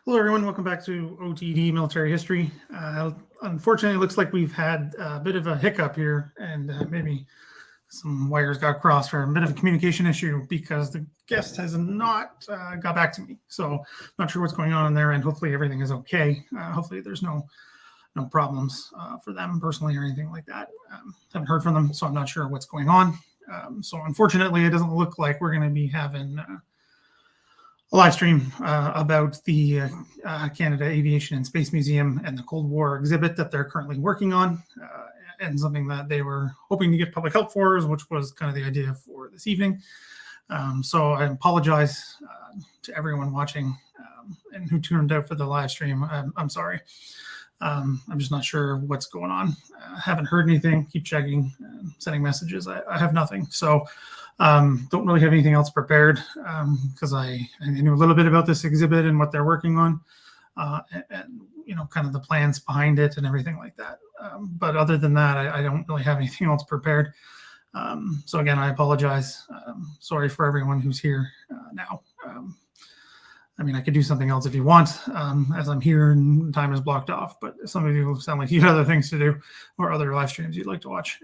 Hello, everyone. Welcome back to OTD Military History. Unfortunately, it looks like we've had a bit of a hiccup here, and maybe some wires got crossed for a bit of a communication issue because the guest has not got back to me. So I'm not sure what's going on in there, and hopefully everything is okay. Hopefully there's no problems for them personally or anything like that. Haven't heard from them, so I'm not sure what's going on. So unfortunately, it doesn't look like we're going to be having a live stream about the Canada Aviation and Space Museum and the Cold War exhibit that they're currently working on, and something that they were hoping to get public help for, which was kind of the idea for this evening. So I apologize to everyone watching and who tuned out for the live stream. I'm sorry. I'm just not sure what's going on. Haven't heard anything. Keep checking, sending messages. I have nothing. So don't really have anything else prepared because I knew a little bit about this exhibit and what they're working on, and kind of the plans behind it and everything like that. But other than that, I don't really have anything else prepared. So again, I apologize. Sorry for everyone who's here now. I could do something else if you want, as I'm here and time is blocked off, but some of you sound like you have other things to do or other live streams you'd like to watch.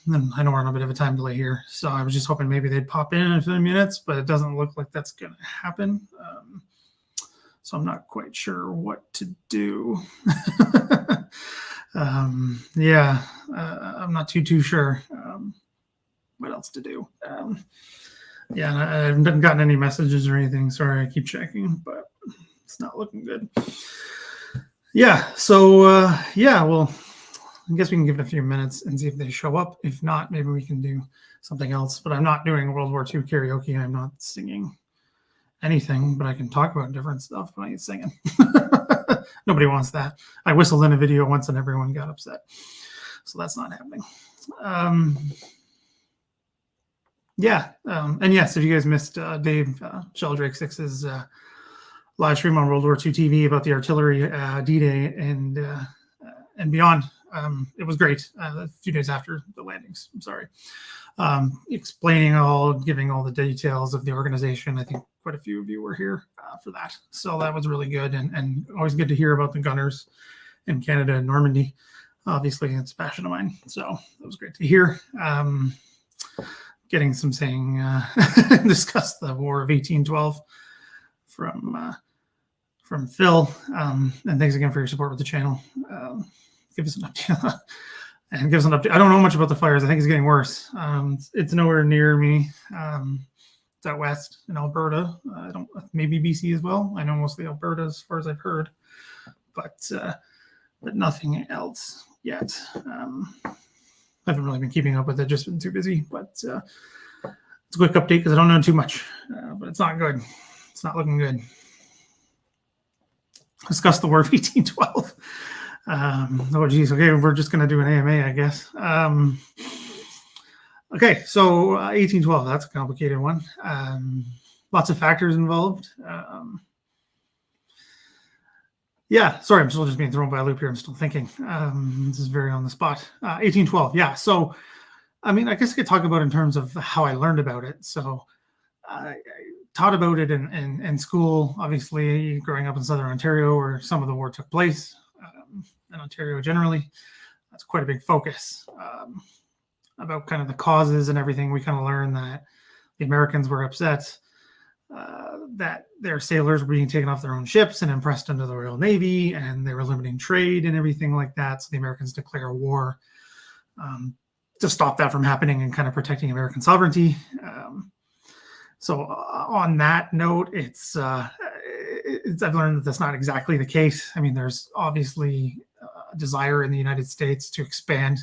And I know we're on a bit of a time delay here, so I was just hoping maybe they'd pop in a few minutes, but it doesn't look like that's going to happen. So I'm not quite sure what to do. I'm not too sure what else to do. I haven't gotten any messages or anything. Sorry, I keep checking, but it's not looking good. Well, I guess we can give it a few minutes and see if they show up. If not, maybe we can do something else. But I'm not doing World War II karaoke. I'm not singing anything, but I can talk about different stuff, but I ain't singing. Nobody wants that. I whistled in a video once and everyone got upset. So that's not happening. And yes, if you guys missed Dave Sheldrake 6's live stream on World War II TV about the artillery D-Day and beyond, it was great. A few days after the landings, I'm sorry. Giving all the details of the organization. I think quite a few of you were here for that. So that was really good, and always good to hear about the gunners in Canada and Normandy. Obviously, it's a passion of mine. So it was great to hear. Getting some saying, discuss the War of 1812 from Phil. And thanks again for your support with the channel. Give us an update. And give us an update. I don't know much about the fires. I think it's getting worse. It's nowhere near me. It's out west in Alberta. Maybe BC as well. I know mostly Alberta as far as I've heard, but nothing else yet. I haven't really been keeping up with it, just been too busy. But it's a quick update because I don't know too much. But it's not good. It's not looking good. Discuss the War of 1812. Oh, geez. Okay, we're just going to do an AMA, I guess. Okay, so 1812, that's a complicated one. Lots of factors involved. Sorry, I'm still just being thrown by a loop here. I'm still thinking. This is very on the spot. 1812, yeah. So, I guess I could talk about in terms of how I learned about it. So, I taught about it in school, obviously, growing up in Southern Ontario, where some of the war took place. In Ontario generally, that's quite a big focus. About kind of the causes and everything. We kind of learned that the Americans were upset that their sailors were being taken off their own ships and impressed into the Royal Navy, and they were limiting trade and everything like that. So the Americans declare war to stop that from happening and kind of protecting American sovereignty. So on that note, I've learned that that's not exactly the case. There's obviously a desire in the United States to expand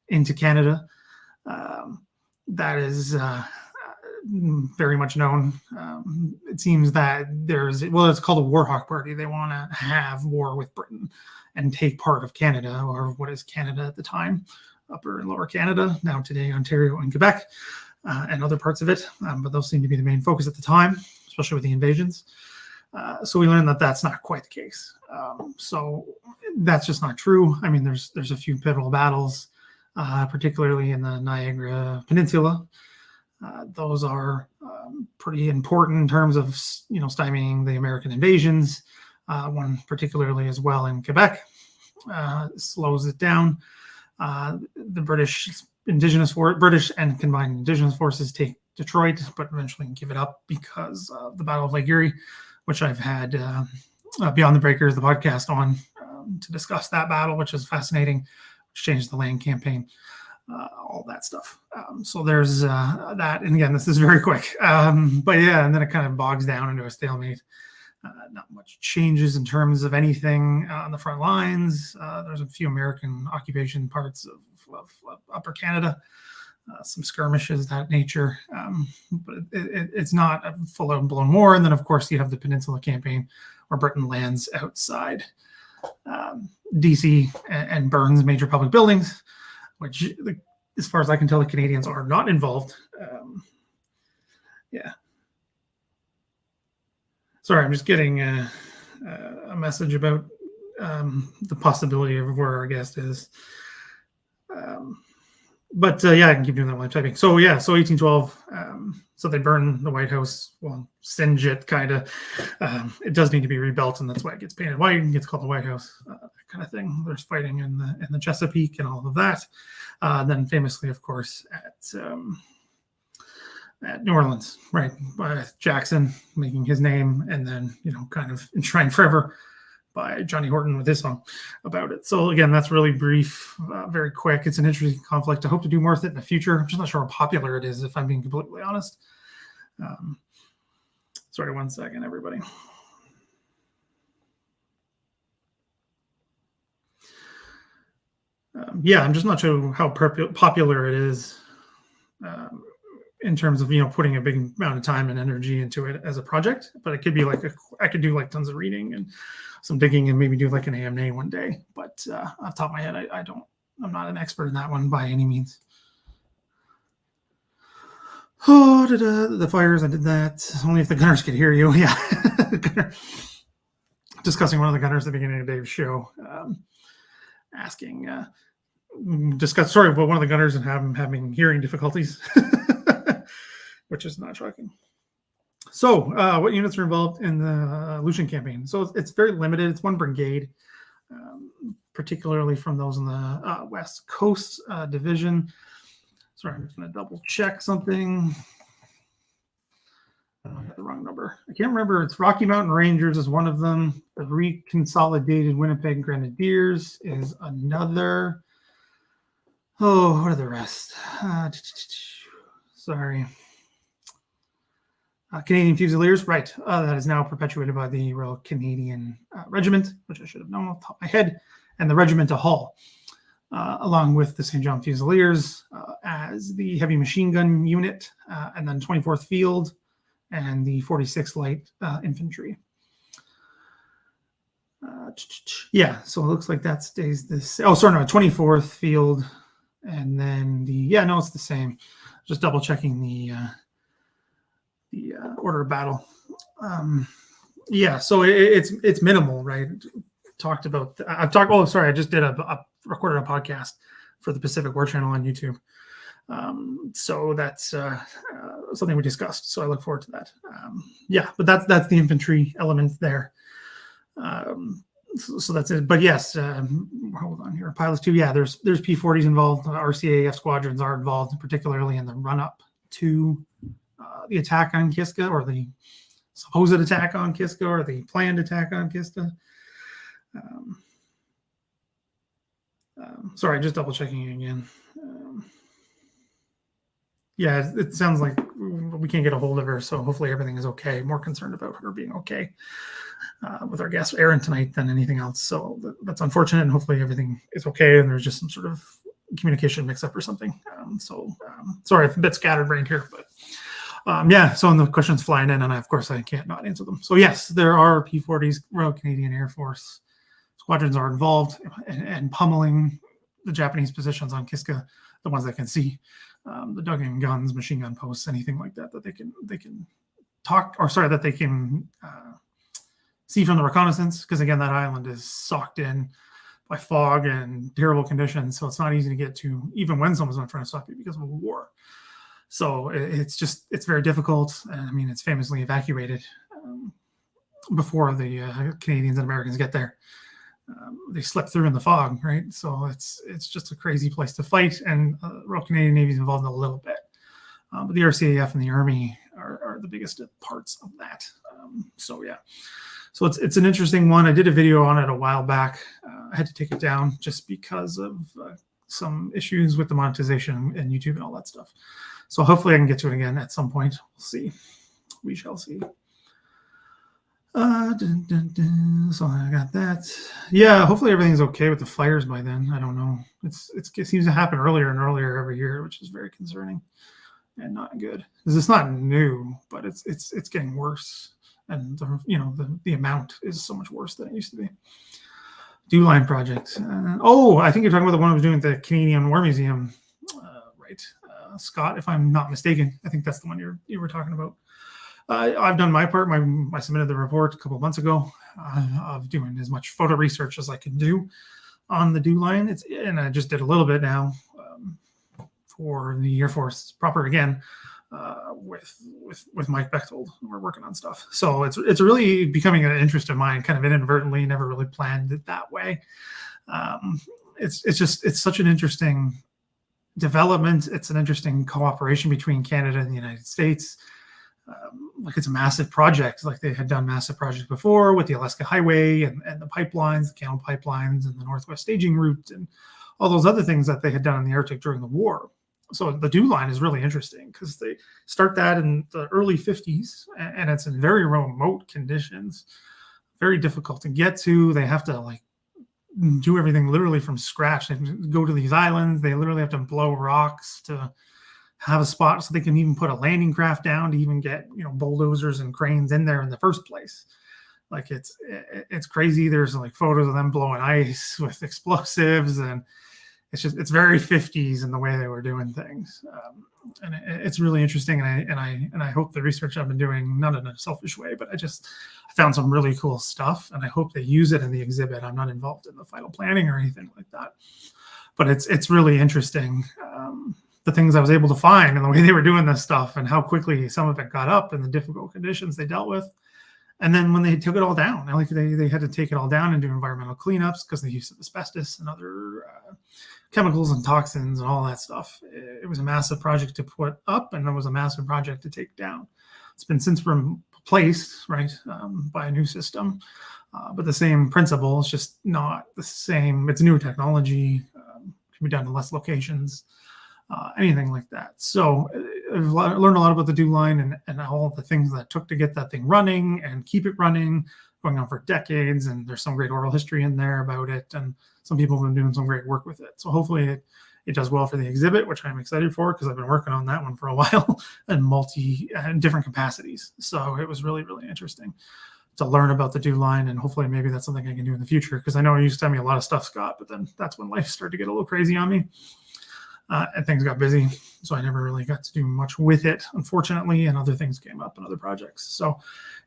into Canada. That is very much known. It seems that it's called a war hawk party. They want to have war with Britain and take part of Canada, or what is Canada at the time, Upper and Lower Canada, now today Ontario and Quebec, and other parts of it. But those seem to be the main focus at the time, especially with the invasions. So we learned that that's not quite the case. So that's just not true. There's a few pivotal battles, particularly in the Niagara Peninsula, Those are pretty important in terms of stymieing the American invasions. One particularly as well in Quebec slows it down. The British and combined indigenous forces take Detroit, but eventually give it up because of the Battle of Lake Erie, which I've had Beyond the Breakers, the podcast, on to discuss that battle, which is fascinating, which changed the land campaign, all that stuff. So there's that. And again, this is very quick. But yeah, and then it kind of bogs down into a stalemate. Not much changes in terms of anything on the front lines. There's a few American occupation parts of Upper Canada, some skirmishes, that nature. But it's not a full-blown war. And then, of course, you have the Peninsula Campaign, where Britain lands outside DC and burns major public buildings, which, as far as I can tell, the Canadians are not involved. Yeah. Sorry, I'm just getting a message about the possibility of where our guest is. But yeah, I can keep doing that while I'm typing. So yeah, so 1812. So they burn the White House, well, singe it, kind of. It does need to be rebuilt, and that's why it gets painted white and gets called the White House, that kind of thing. There's fighting in the Chesapeake and all of that. Then famously, of course, at New Orleans, right, by Jackson making his name, and then kind of enshrined forever by Johnny Horton with his song about it. So again, that's really brief, very quick. It's an interesting conflict. I hope to do more with it in the future. I'm just not sure how popular it is, if I'm being completely honest. Sorry, 1 second, everybody. Yeah, I'm just not sure how popular it is in terms of putting a big amount of time and energy into it as a project. But it could be like I could do like tons of reading and some digging and maybe do like an AMA one day. But off the top of my head, I'm not an expert in that one by any means. Oh, the fires, I did that. Only if the gunners could hear you. Yeah. Discussing one of the gunners at the beginning of Dave's show, asking, sorry, but one of the gunners and having hearing difficulties, which is not shocking. So what units are involved in the Aleutian campaign? So it's very limited. It's one brigade, particularly from those in the West Coast Division. Sorry, I'm just going to double check something. I got the wrong number. I can't remember. It's Rocky Mountain Rangers is one of them. The Reconsolidated Winnipeg Grenadiers is another. Oh, what are the rest? Sorry. Canadian Fusiliers, right. That is now perpetuated by the Royal Canadian Regiment, which I should have known off the top of my head, and the Regiment of Hull, along with the St. John Fusiliers as the heavy machine gun unit, and then 24th Field and the 46th Light Infantry. Yeah, so it looks like that stays this. Oh, sorry, no, 24th Field, and then it's the same. Just double checking the order of battle. So it's minimal, right? Talked about. I just did recorded a podcast for the Pacific War Channel on YouTube. So that's something we discussed. So I look forward to that. But that's the infantry element there. So that's it. But yes, hold on here. Pilots too. Yeah, there's P-40s involved. RCAF squadrons are involved, particularly in the run up to the attack on Kiska, or the supposed attack on Kiska, or the planned attack on Kiska. Sorry, just double checking again. It sounds like we can't get a hold of her, so hopefully everything is okay. More concerned about her being okay with our guest Aaron tonight than anything else. So that's unfortunate, and hopefully everything is okay, and there's just some sort of communication mix-up or something. Sorry if I'm a bit scatterbrained here, but so the questions flying in, and of course I can't not answer them. So yes, there are P-40s, Royal Canadian Air Force squadrons are involved and pummeling the Japanese positions on Kiska, the ones that can see, the dug-in guns, machine gun posts, anything like that they can that they can see from the reconnaissance, because again, that island is socked in by fog and terrible conditions, so it's not easy to get to, even when someone's not trying to stop you because of a war. So it's very difficult. And I mean, it's famously evacuated before the Canadians and Americans get there. They slip through in the fog, right? So it's just a crazy place to fight. And Royal Canadian Navy is involved in a little bit. But the RCAF and the Army are the biggest parts of that. So yeah. So it's an interesting one. I did a video on it a while back. I had to take it down just because of some issues with the monetization and YouTube and all that stuff. So hopefully I can get to it again at some point. We'll see. We shall see. So I got that. Yeah, hopefully everything's okay with the fires by then. I don't know. It seems to happen earlier and earlier every year, which is very concerning and not good. Because it's not new, but it's getting worse. And the amount is so much worse than it used to be. Dew Line project. I think you're talking about the one I was doing at the Canadian War Museum, right? Scott, if I'm not mistaken. I think that's the one you were talking about. I've done my part. I submitted the report a couple of months ago of doing as much photo research as I could do on the Dew Line. And I just did a little bit now for the Air Force proper again with Mike Bechtold. We're working on stuff. So it's really becoming an interest of mine, kind of inadvertently. Never really planned it that way. It's such an interesting development. It's an interesting cooperation between Canada and the United States. Like it's a massive project, like they had done massive projects before with the Alaska Highway and the pipelines, the Camel pipelines, and the Northwest Staging Route, and all those other things that they had done in the Arctic during the war. So the Dew Line is really interesting because they start that in the early 50s, and it's in very remote conditions, very difficult to get to. They have to do everything literally from scratch. They go to these islands. They literally have to blow rocks to have a spot so they can even put a landing craft down to even get bulldozers and cranes in there in the first place. Like it's crazy. There's photos of them blowing ice with explosives, and it's very 50s in the way they were doing things. And it's really interesting. And I hope the research I've been doing, not in a selfish way, but I found some really cool stuff, and I hope they use it in the exhibit. I'm not involved in the final planning or anything like that, but it's really interesting. The things I was able to find and the way they were doing this stuff and how quickly some of it got up and the difficult conditions they dealt with. And then when they took it all down, they had to take it all down and do environmental cleanups because they used asbestos and other chemicals and toxins and all that stuff. It was a massive project to put up, and it was a massive project to take down. It's been since replaced, right, by a new system. But the same principle is just not the same. It's new technology, can be done in less locations. Anything like that. So I've learned a lot about the Dew Line and all the things that it took to get that thing running and keep it running, going on for decades. And there's some great oral history in there about it. And some people have been doing some great work with it. So hopefully it does well for the exhibit, which I'm excited for because I've been working on that one for a while and different capacities. So it was really, really interesting to learn about the Dew Line, and hopefully maybe that's something I can do in the future, because I know you used to tell me a lot of stuff, Scott, but then that's when life started to get a little crazy on me. And things got busy, so I never really got to do much with it, unfortunately, and other things came up in other projects. So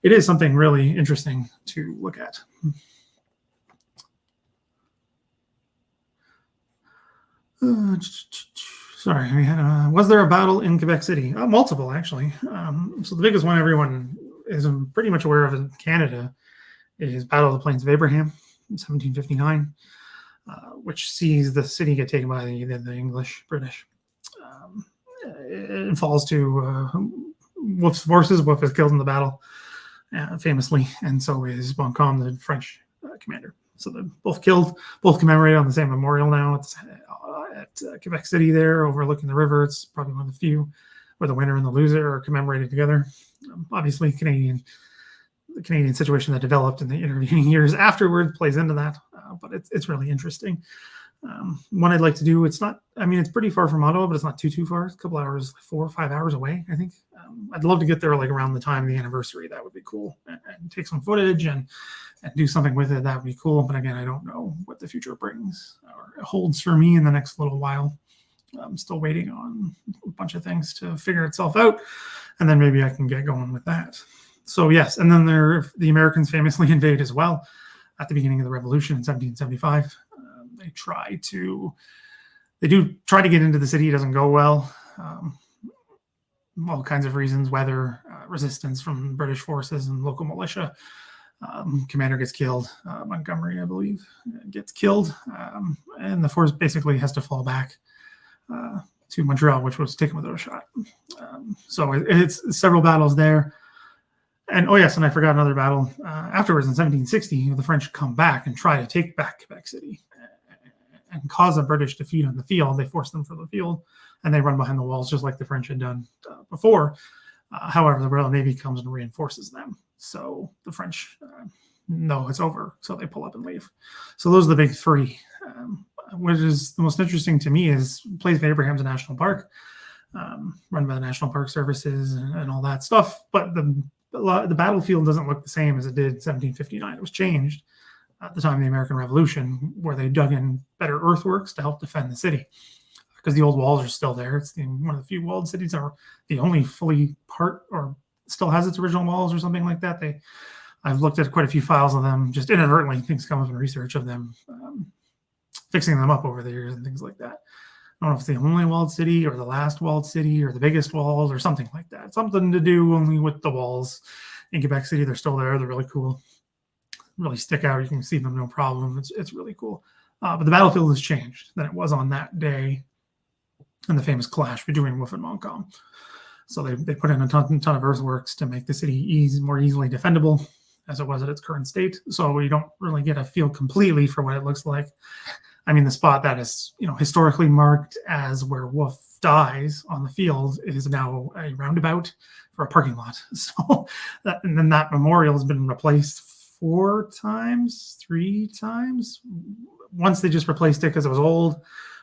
it is something really interesting to look at. Sorry, we had was there a battle in Quebec City? Multiple, actually. So the biggest one everyone is pretty much aware of in Canada is Battle of the Plains of Abraham in 1759. Which sees the city get taken by the British. It falls to Wolfe's forces. Wolfe is killed in the battle, famously, and so is Montcalm, the French commander. So they're both killed, both commemorated on the same memorial now. It's at Quebec City there, overlooking the river. It's probably one of the few where the winner and the loser are commemorated together. Obviously, the Canadian situation that developed in the intervening years afterward plays into that, but it's really interesting. One I'd like to do, it's pretty far from Ottawa, but it's not too far. It's a couple hours, 4 or 5 hours away, I think. I'd love to get there around the time of the anniversary. That would be cool, and take some footage and do something with it. That would be cool. But again, I don't know what the future brings or holds for me in the next little while. I'm still waiting on a bunch of things to figure itself out, and then maybe I can get going with that. So yes, and then the Americans famously invade as well at the beginning of the Revolution in 1775. They do try to get into the city. It doesn't go well. all kinds of reasons, weather, resistance from British forces and local militia. Commander gets killed. Montgomery, I believe, gets killed. And the force basically has to fall back to Montreal, which was taken without a shot. So it's several battles there. And oh yes, and I forgot another battle. Afterwards, in 1760, the French come back and try to take back Quebec City and cause a British defeat on the field. They force them from the field, and they run behind the walls just like the French had done before. However, the Royal Navy comes and reinforces them. So the French know it's over, so they pull up and leave. So those are the big three. What is the most interesting to me is Place of Abraham's a national park, run by the National Park Services and all that stuff. But the battlefield doesn't look the same as it did in 1759. It was changed at the time of the American Revolution, where they dug in better earthworks to help defend the city, because the old walls are still there. It's one of the few walled cities, or the only fully part or still has its original walls or something like that. I've looked at quite a few files of them, just inadvertently, things come up in research of them, fixing them up over the years and things like that. I don't know if it's the only walled city or the last walled city or the biggest walls or something like that. Something to do only with the walls in Quebec City. They're still there. They're really cool. Really stick out. You can see them no problem. It's really cool. But the battlefield has changed than it was on that day in the famous clash between Wolfe and Montcalm. So they put in a ton of earthworks to make the city more easily defendable as it was at its current state. So you don't really get a feel completely for what it looks like. I mean, the spot that is, historically marked as where Wolfe dies on the field is now a roundabout for a parking lot. So and then that memorial has been replaced 3 times. Once they just replaced it because it was old.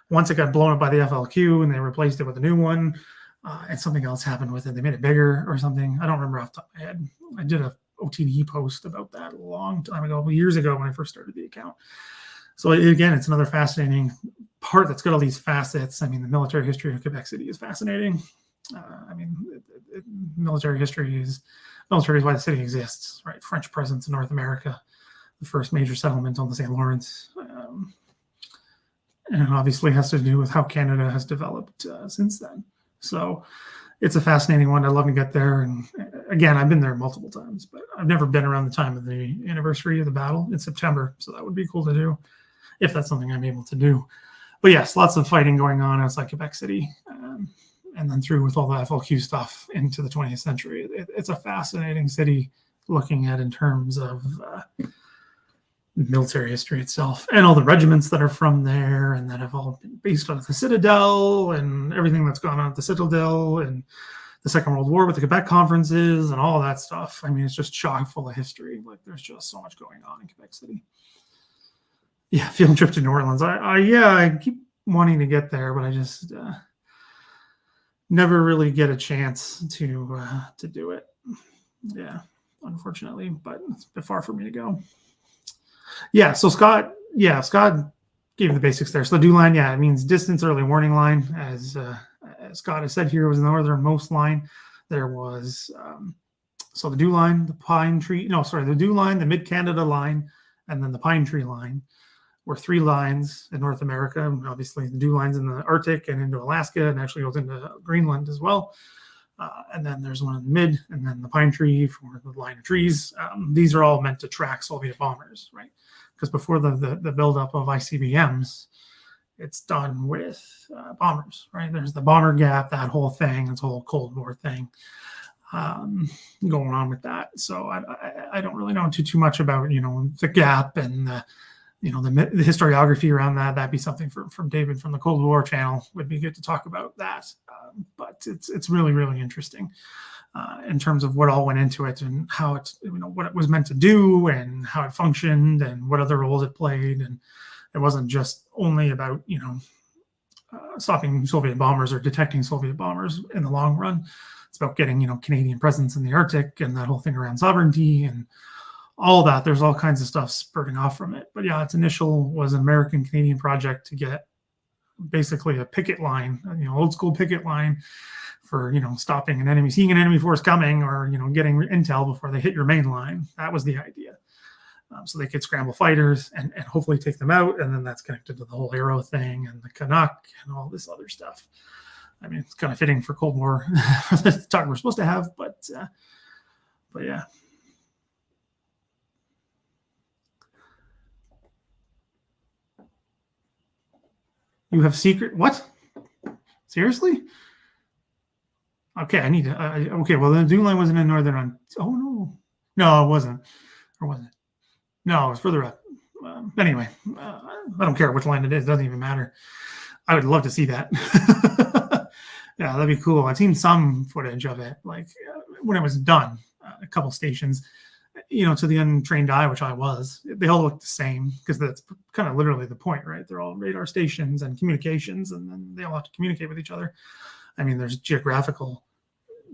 Once it got blown up by the FLQ and they replaced it with a new one. And something else happened with it. They made it bigger or something. I don't remember off the top of my head. I did a OTD post about that a long time ago, years ago when I first started the account. So again, it's another fascinating part that's got all these facets. I mean, the military history of Quebec City is fascinating. Military history is why the city exists, right? French presence in North America, the first major settlement on the St. Lawrence. And obviously has to do with how Canada has developed since then. So it's a fascinating one. I'd love to get there. And again, I've been there multiple times, but I've never been around the time of the anniversary of the battle in September. So that would be cool to do if that's something I'm able to do. But yes, lots of fighting going on outside Quebec City. And then through with all the FLQ stuff into the 20th century. It's a fascinating city looking at in terms of military history itself and all the regiments that are from there and that have all been based on the Citadel and everything that's gone on at the Citadel and the Second World War with the Quebec conferences and all that stuff. I mean, it's just chock full of history. Like there's just so much going on in Quebec City. Yeah, field trip to New Orleans. I keep wanting to get there, but I just never really get a chance to do it. Yeah, unfortunately, but it's a bit far for me to go. Yeah, so Scott gave the basics there. So the dew line, it means distance early warning line. As Scott has said here, was the northernmost line. There was, so the dew line, the dew line, the mid-Canada line, and then the pine tree line were 3 lines in North America. Obviously, the dew line's in the Arctic and into Alaska and actually goes into Greenland as well. And then there's one in the mid, and then the pine tree for the line of trees. These are all meant to track Soviet bombers, right? Because before the buildup of ICBMs, it's done with bombers, right? There's the bomber gap, that whole thing, this whole Cold War thing going on with that. So I don't really know too much about, the gap and the historiography around that. That'd be something from David from the Cold War channel. Would be good to talk about that. But it's really, really interesting in terms of what all went into it and how it, what it was meant to do and how it functioned and what other roles it played. And it wasn't just only about, stopping Soviet bombers or detecting Soviet bombers in the long run. It's about getting, Canadian presence in the Arctic and that whole thing around sovereignty and all that. There's all kinds of stuff spurting off from it. But yeah, its initial was an American-Canadian project to get basically a picket line, old school picket line for, stopping seeing an enemy force coming or, getting intel before they hit your main line. That was the idea. So they could scramble fighters and hopefully take them out. And then that's connected to the whole Arrow thing and the Canuck and all this other stuff. I mean, it's kind of fitting for Cold War the talk we're supposed to have, but yeah. You have secret what? Seriously? Okay, I need to. Okay, well, the Dune line wasn't in Northern on. Oh no, it wasn't. Or was it? No, it was further up. Anyway, I don't care which line it is. It doesn't even matter. I would love to see that. Yeah, that'd be cool. I've seen some footage of it, like when it was done, a couple stations, to the untrained eye, which I was. They all look the same because that's kind of literally the point, right? They're all radar stations and communications, and then they all have to communicate with each other. I mean, there's geographical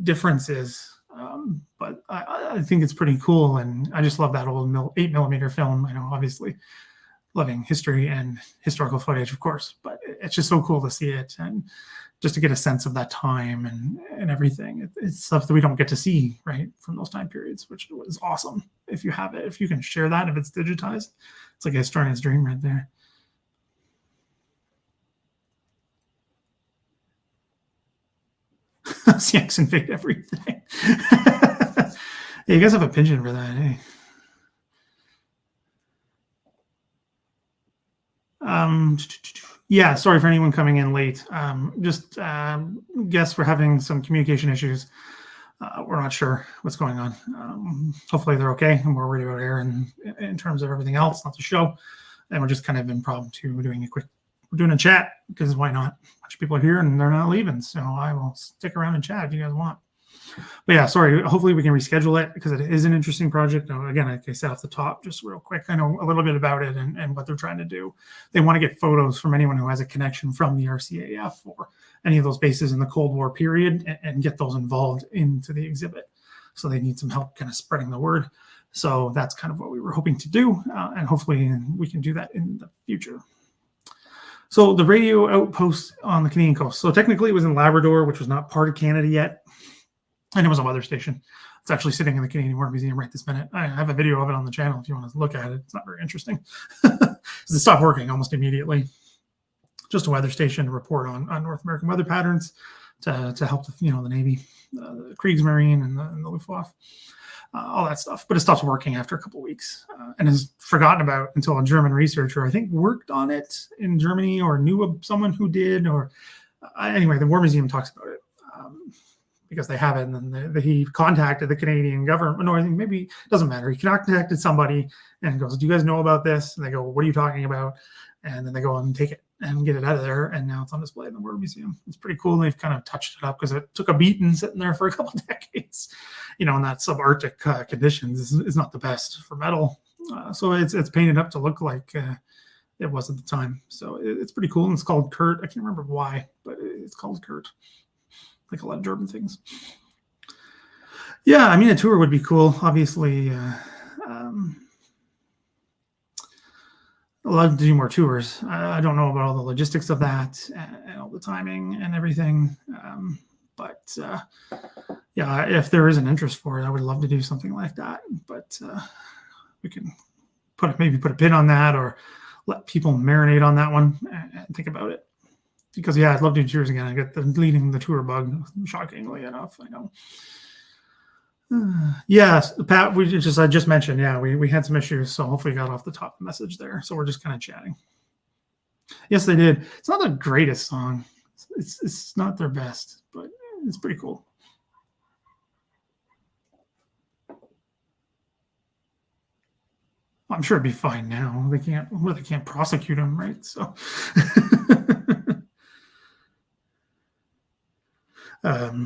differences, but I think it's pretty cool, and I just love that old 8mm film. I know, obviously, loving history and historical footage, of course, but it's just so cool to see it and just to get a sense of that time and everything. It's stuff that we don't get to see, right, from those time periods, which was awesome. If you have it, if you can share that, if it's digitized, it's like a historian's dream right there. CX invade everything. Yeah, you guys have a pigeon for that, hey? Yeah, sorry for anyone coming in late. Just guess we're having some communication issues. We're not sure what's going on. Hopefully they're okay, and we're worried about air and in terms of everything else, not the show. And we're just kind of impromptu we're doing a chat because why not? A bunch of people are here and they're not leaving, so I will stick around and chat if you guys want. But yeah, sorry. Hopefully we can reschedule it because it is an interesting project. Now, again, like I said off the top, just real quick, I know a little bit about it and what they're trying to do. They want to get photos from anyone who has a connection from the RCAF or any of those bases in the Cold War period and get those involved into the exhibit. So they need some help kind of spreading the word. So that's kind of what we were hoping to do. And hopefully we can do that in the future. So the radio outpost on the Canadian coast. So technically it was in Labrador, which was not part of Canada yet. And it was a weather station. It's actually sitting in the Canadian War Museum right this minute. I have a video of it on the channel if you want to look at it. It's not very interesting. It stopped working almost immediately. Just a weather station to report on North American weather patterns to help the Navy, the Kriegsmarine and the Luftwaffe, all that stuff. But it stops working after a couple of weeks and is forgotten about until a German researcher, I think, worked on it in Germany or knew of someone who did. Or anyway, the War Museum talks about it. Because they have it, and then he contacted the Canadian government. No, I think maybe it doesn't matter. He contacted somebody and goes, "Do you guys know about this?" And they go, "What are you talking about?" And then they go and take it and get it out of there, and now it's on display in the War Museum. It's pretty cool. They've kind of touched it up because it took a beating sitting there for a couple of decades. In that subarctic conditions is not the best for metal. So it's painted up to look like it was at the time. So it's pretty cool. And it's called Kurt. I can't remember why, but it's called Kurt. Like a lot of German things. Yeah, I mean, a tour would be cool. Obviously, I'd love to do more tours. I don't know about all the logistics of that and all the timing and everything. But yeah, if there is an interest for it, I would love to do something like that. But we can maybe put a pin on that or let people marinate on that one and think about it. Because yeah, I'd love to do tours again. I get leading the tour bug, shockingly enough. I know. Yes, Pat. I just mentioned. Yeah, we had some issues, so hopefully got off the top of the message there. So we're just kind of chatting. Yes, they did. It's not the greatest song. It's not their best, but it's pretty cool. I'm sure it'd be fine now. They can't prosecute him, right? So.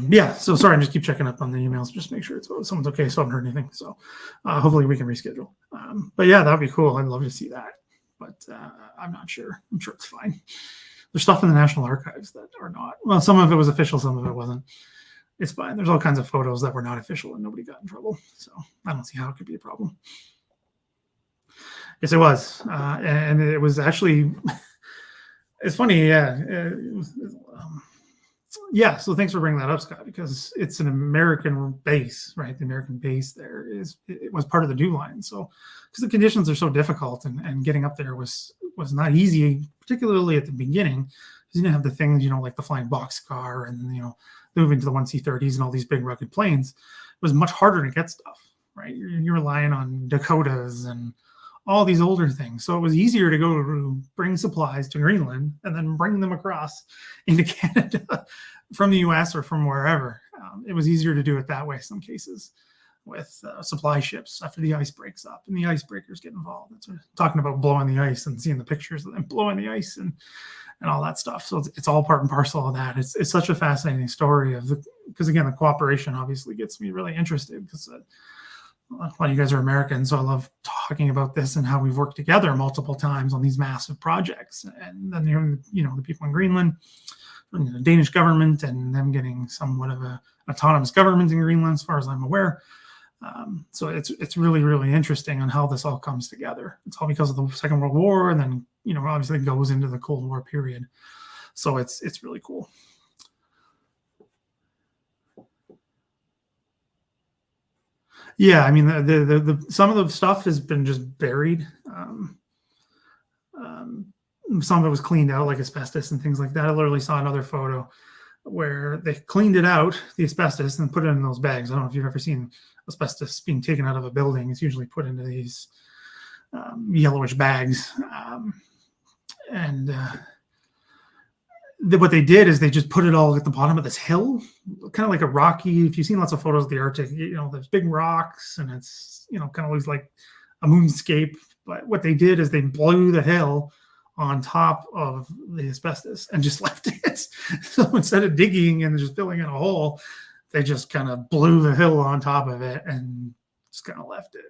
Yeah, so sorry, I just keep checking up on the emails, just make sure someone's okay, so I haven't heard anything. So hopefully we can reschedule. But yeah, that'd be cool. I'd love to see that. But I'm not sure. I'm sure it's fine. There's stuff in the National Archives that are not. Well, some of it was official, some of it wasn't. It's fine. There's all kinds of photos that were not official and nobody got in trouble. So I don't see how it could be a problem. Yes, it was. And it was actually, it's funny, yeah. Yeah, so thanks for bringing that up, Scott, because it's an American base, right? The American base there it was part of the DEW line. So because the conditions are so difficult and getting up there was not easy, particularly at the beginning. you didn't have the things, like the flying boxcar and, moving to the 1C30s and all these big rugged planes. It was much harder to get stuff, right? You're relying on Dakotas and all these older things. So it was easier to go to bring supplies to Greenland and then bring them across into Canada from the US or from wherever. It was easier to do it that way in some cases with supply ships after the ice breaks up and the icebreakers get involved. That's talking about blowing the ice and seeing the pictures of them blowing the ice and all that stuff. So it's all part and parcel of that. It's such a fascinating story because again, the cooperation obviously gets me really interested because a lot of you guys are Americans, so I love talking about this and how we've worked together multiple times on these massive projects. And then the people in Greenland, the Danish government, and them getting somewhat of an autonomous government in Greenland, as far as I'm aware. So it's really, really interesting on how this all comes together. It's all because of the Second World War, and then obviously it goes into the Cold War period. So it's really cool. Yeah, I mean the some of the stuff has been just buried. Some of it was cleaned out, like asbestos and things like that. I literally saw another photo where they cleaned it out, the asbestos, and put it in those bags. I don't know if you've ever seen asbestos being taken out of a building. It's usually put into these yellowish bags. What they did is they just put it all at the bottom of this hill, kind of like a rocky. If you've seen lots of photos of the Arctic, there's big rocks and it's, kind of looks like a moonscape. But what they did is they blew the hill on top of the asbestos and just left it. So instead of digging and just filling in a hole, they just kind of blew the hill on top of it and just kind of left it.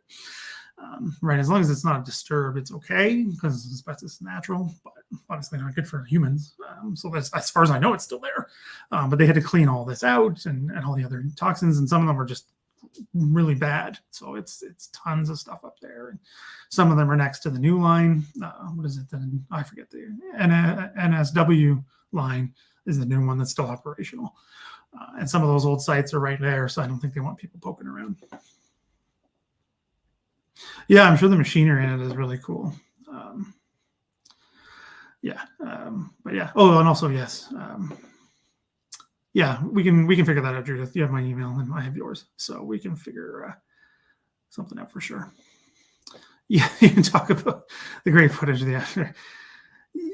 Right, as long as it's not disturbed, it's okay because asbestos is natural, but obviously not good for humans. So that's, as far as I know, it's still there. But they had to clean all this out and all the other toxins, and some of them were just really bad. So it's tons of stuff up there, and some of them are next to the new line. What is it then? I forget the NSW line is the new one that's still operational, and some of those old sites are right there. So I don't think they want people poking around. Yeah, I'm sure the machinery in it is really cool. But yeah. Oh, and also yes. Yeah, we can figure that out, Judith. You have my email and I have yours, so we can figure something out for sure. Yeah, you can talk about the great footage of the after.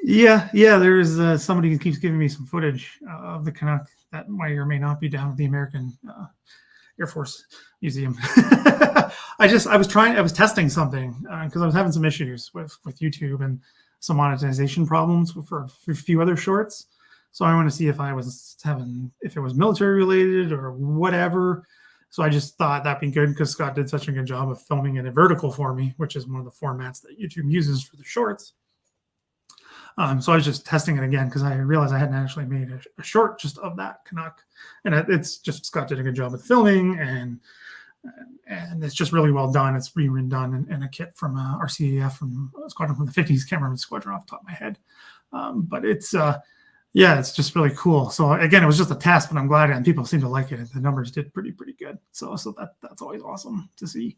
Yeah. There's somebody who keeps giving me some footage of the Canuck that may or may not be down at the American Air Force Museum. I was testing something because I was having some issues with YouTube and some monetization problems for a few other shorts. So I want to see if it was military related or whatever. So I just thought that'd be good because Scott did such a good job of filming it in vertical for me, which is one of the formats that YouTube uses for the shorts. So I was just testing it again because I realized I hadn't actually made a short just of that Canuck, and it's just Scott did a good job with filming, and it's just really well done. It's redone in a kit from RCAF from Squadron from the 50s. Can't remember the squadron off the top of my head, but it's just really cool. So again, it was just a test, but I'm glad and people seem to like it. The numbers did pretty good. So that's always awesome to see.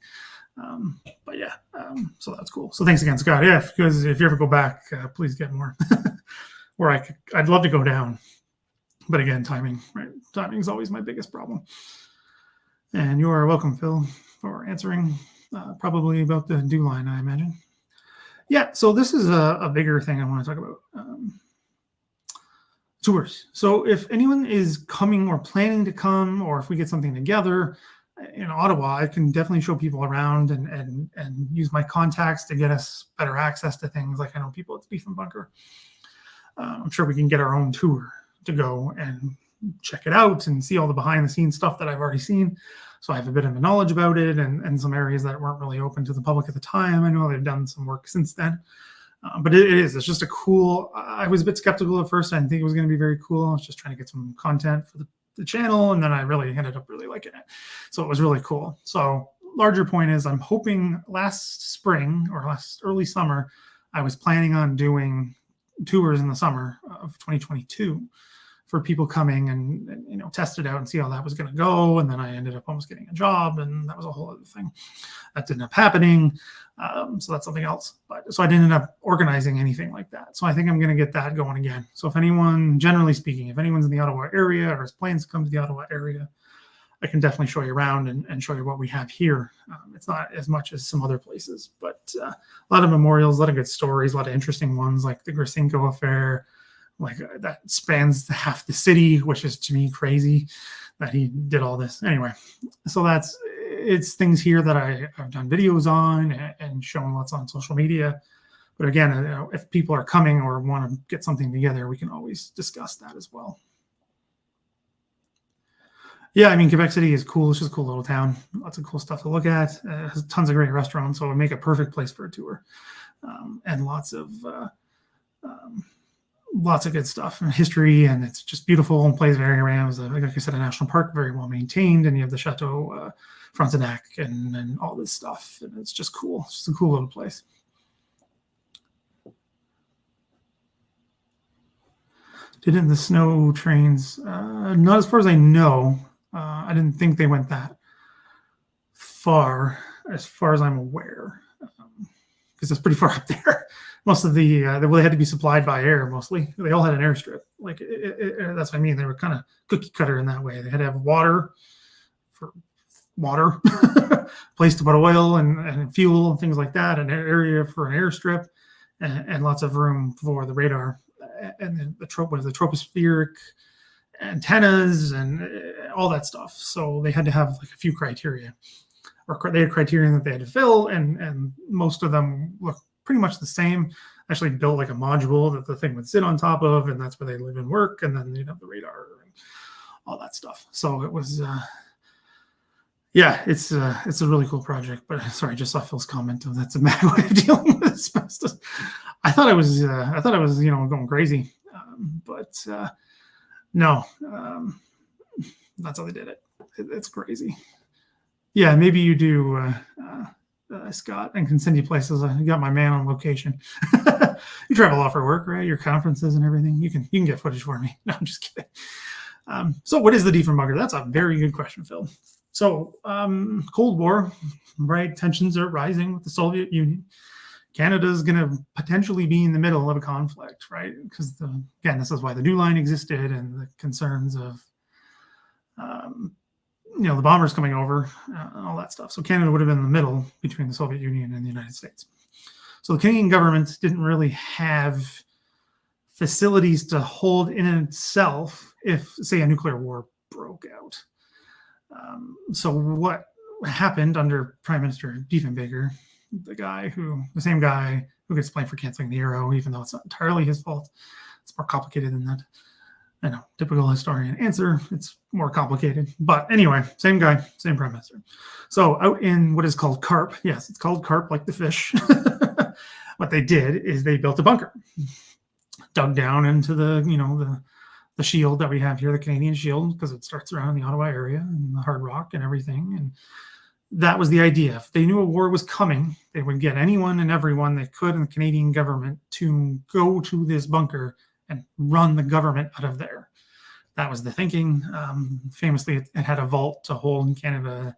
So that's cool. So thanks again, Scott. Yeah, because if you ever go back, please get more. Where I'd love to go down, but again, timing. Right, timing is always my biggest problem. And you are welcome, Phil, for answering. Probably about the dew line, I imagine. Yeah. So this is a bigger thing I want to talk about. Tours. So if anyone is coming or planning to come, or if we get something together in Ottawa, I can definitely show people around and use my contacts to get us better access to things. Like I know people at the Beef and Bunker. I'm sure we can get our own tour to go and check it out and see all the behind the scenes stuff that I've already seen. So I have a bit of a knowledge about it and some areas that weren't really open to the public at the time. I know they've done some work since then. But it's just a cool, I was a bit skeptical at first. I didn't think it was going to be very cool. I was just trying to get some content for the channel. And then I really ended up really liking it. So it was really cool. So larger point is I'm hoping last spring or last early summer, I was planning on doing tours in the summer of 2022 for people coming and you know, test it out and see how that was going to go. And then I ended up almost getting a job, and that was a whole other thing that didn't end up happening. So that's something else. But so I didn't end up organizing anything like that. So I think I'm going to get that going again. So if anyone, generally speaking, if anyone's in the Ottawa area or has plans to come to the Ottawa area, I can definitely show you around and show you what we have here. It's not as much as some other places, but a lot of memorials, a lot of good stories, a lot of interesting ones, like the Grisinko affair, like that spans half the city, which is to me crazy that he did all this. Anyway, so it's things here that I've done videos on and shown lots on social media. But again, you know, if people are coming or want to get something together, we can always discuss that as well. Yeah, I mean, Quebec City is cool. It's just a cool little town. Lots of cool stuff to look at. It has tons of great restaurants, so it would make a perfect place for a tour. And lots of good stuff and history, and it's just beautiful and plays very around. Like I said, a national park, very well maintained, and you have the Chateau Frontenac and all this stuff, and it's just cool. It's just a cool little place. Didn't the snow trains? Not as far as I know. I didn't think they went that far as I'm aware, because it's pretty far up there. Most of they had to be supplied by air mostly. They all had an airstrip. Like that's what I mean. They were kind of cookie cutter in that way. They had to have water, place to put oil and fuel and things like that, an area for an airstrip, and lots of room for the radar. And then the tropospheric antennas and all that stuff. So they had to have like a few criteria, or they had criterion that they had to fill, and most of them look pretty much the same. Actually built like a module that the thing would sit on top of, and that's where they live and work, and then you'd have the radar and all that stuff. So it was yeah, it's a really cool project. But sorry, I just saw Phil's comment of that's a bad way of dealing with asbestos. I thought I was you know, going crazy, but no, that's how they did it. It's crazy. Yeah, maybe you do, Scott, and can send you places. I got my man on location. You travel a lot for work, right? Your conferences and everything. You can get footage for me. No, I'm just kidding. So what is the defenbunker? That's a very good question, Phil. So Cold War, right? Tensions are rising with the Soviet Union. Canada is going to potentially be in the middle of a conflict, right? Because again, this is why the New Line existed, and the concerns of you know, the bombers coming over and all that stuff. So Canada would have been in the middle between the Soviet Union and the United States. So the Canadian government didn't really have facilities to hold in itself if, say, a nuclear war broke out. So what happened under Prime Minister Diefenbaker, the same guy who gets blamed for canceling the euro, even though it's not entirely his fault. It's more complicated than that. I know, typical historian answer. It's more complicated. But anyway, same guy, same Prime Minister. So out in what is called carp, yes, it's called carp like the fish. What they did is they built a bunker, dug down into the, you know, the shield that we have here, the Canadian shield, because it starts around the Ottawa area and the hard rock and everything. And that was the idea. If they knew a war was coming, they would get anyone and everyone they could in the Canadian government to go to this bunker and run the government out of there. That was the thinking. Famously, it had a vault to hold in Canada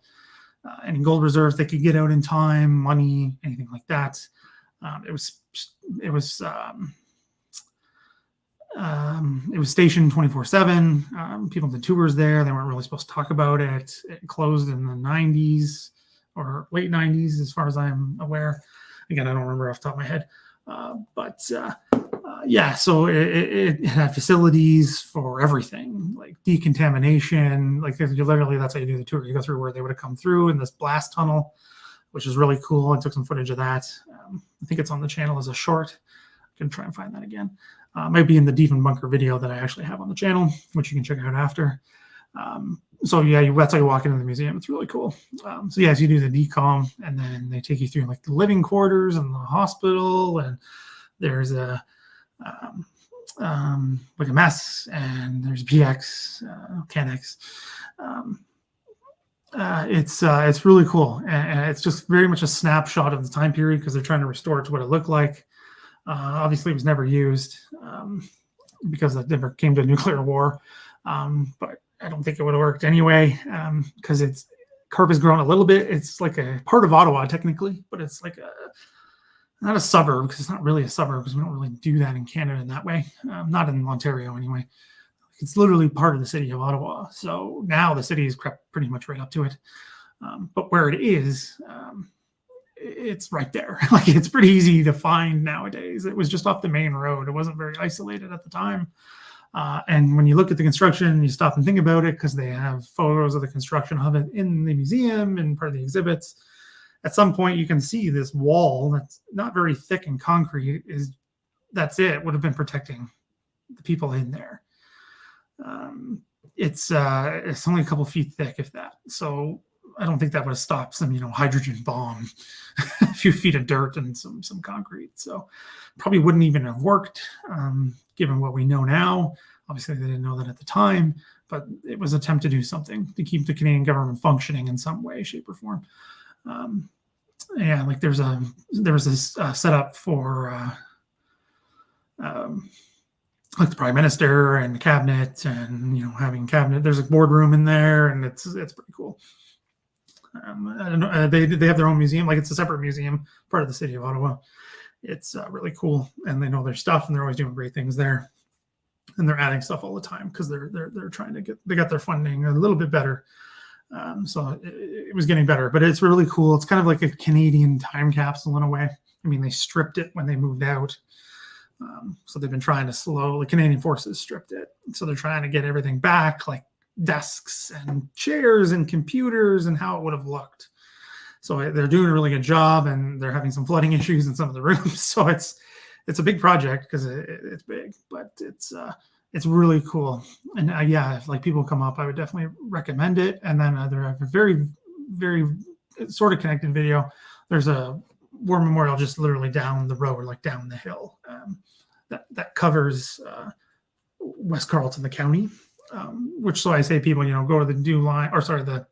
any gold reserves they could get out in time, money, anything like that. It was stationed 24/7. People did tours there. They weren't really supposed to talk about it. It closed in the 90s or late 90s, as far as I'm aware. Again, I don't remember off the top of my head. Yeah, so it had facilities for everything, like decontamination. Like literally, that's how you do the tour. You go through where they would have come through in this blast tunnel, which is really cool. I took some footage of that. I think it's on the channel as a short. I can try and find that again. Might be in the Defenbunker video that I actually have on the channel, which you can check out after. So yeah, that's how you walk into the museum. It's really cool. So yes, you do the decom, and then they take you through like the living quarters and the hospital, and there's a like a mess, and there's PX, CanX. It's really cool, and it's just very much a snapshot of the time period because they're trying to restore it to what it looked like. Obviously, it was never used. because it never came to nuclear war. But I don't think it would have worked anyway, because Carp has grown a little bit. It's like a part of Ottawa technically, but it's like not a suburb, because it's not really a suburb, because we don't really do that in Canada in that way. Not in Ontario anyway. It's literally part of the city of Ottawa. So now the city has crept pretty much right up to it. But where it is, it's right there. Like, it's pretty easy to find nowadays. It was just off the main road. It wasn't very isolated at the time. And when you look at the construction, you stop and think about it, because they have photos of the construction of it in the museum and part of the exhibits. At some point, you can see this wall that's not very thick and concrete. That's it would have been protecting the people in there. It's only a couple feet thick, if that. So I don't think that would have stopped some, hydrogen bomb, a few feet of dirt and some concrete. So probably wouldn't even have worked, given what we know now. Obviously, they didn't know that at the time, but it was an attempt to do something to keep the Canadian government functioning in some way, shape, or form. Yeah, like there was this setup for like the prime minister and the cabinet, and having cabinet. There's a boardroom in there, and it's pretty cool. I don't know. They have their own museum. Like, it's a separate museum, part of the city of Ottawa. It's really cool, and they know their stuff, and they're always doing great things there. And they're adding stuff all the time, because they're trying to they got their funding a little bit better. So it was getting better, but it's really cool. It's kind of like a Canadian time capsule in a way. I mean, they stripped it when they moved out. So they've been trying to slowly, Canadian forces stripped it. So they're trying to get everything back, like desks and chairs and computers and how it would have looked. So they're doing a really good job, and they're having some flooding issues in some of the rooms. So it's a big project, because it's big, but it's really cool. And yeah, if like people come up, I would definitely recommend it. And then there have a very, very sort of connected video. There's a war memorial just literally down the road, like down the hill, that covers West Carleton, the county. Which, so I say people, go to the the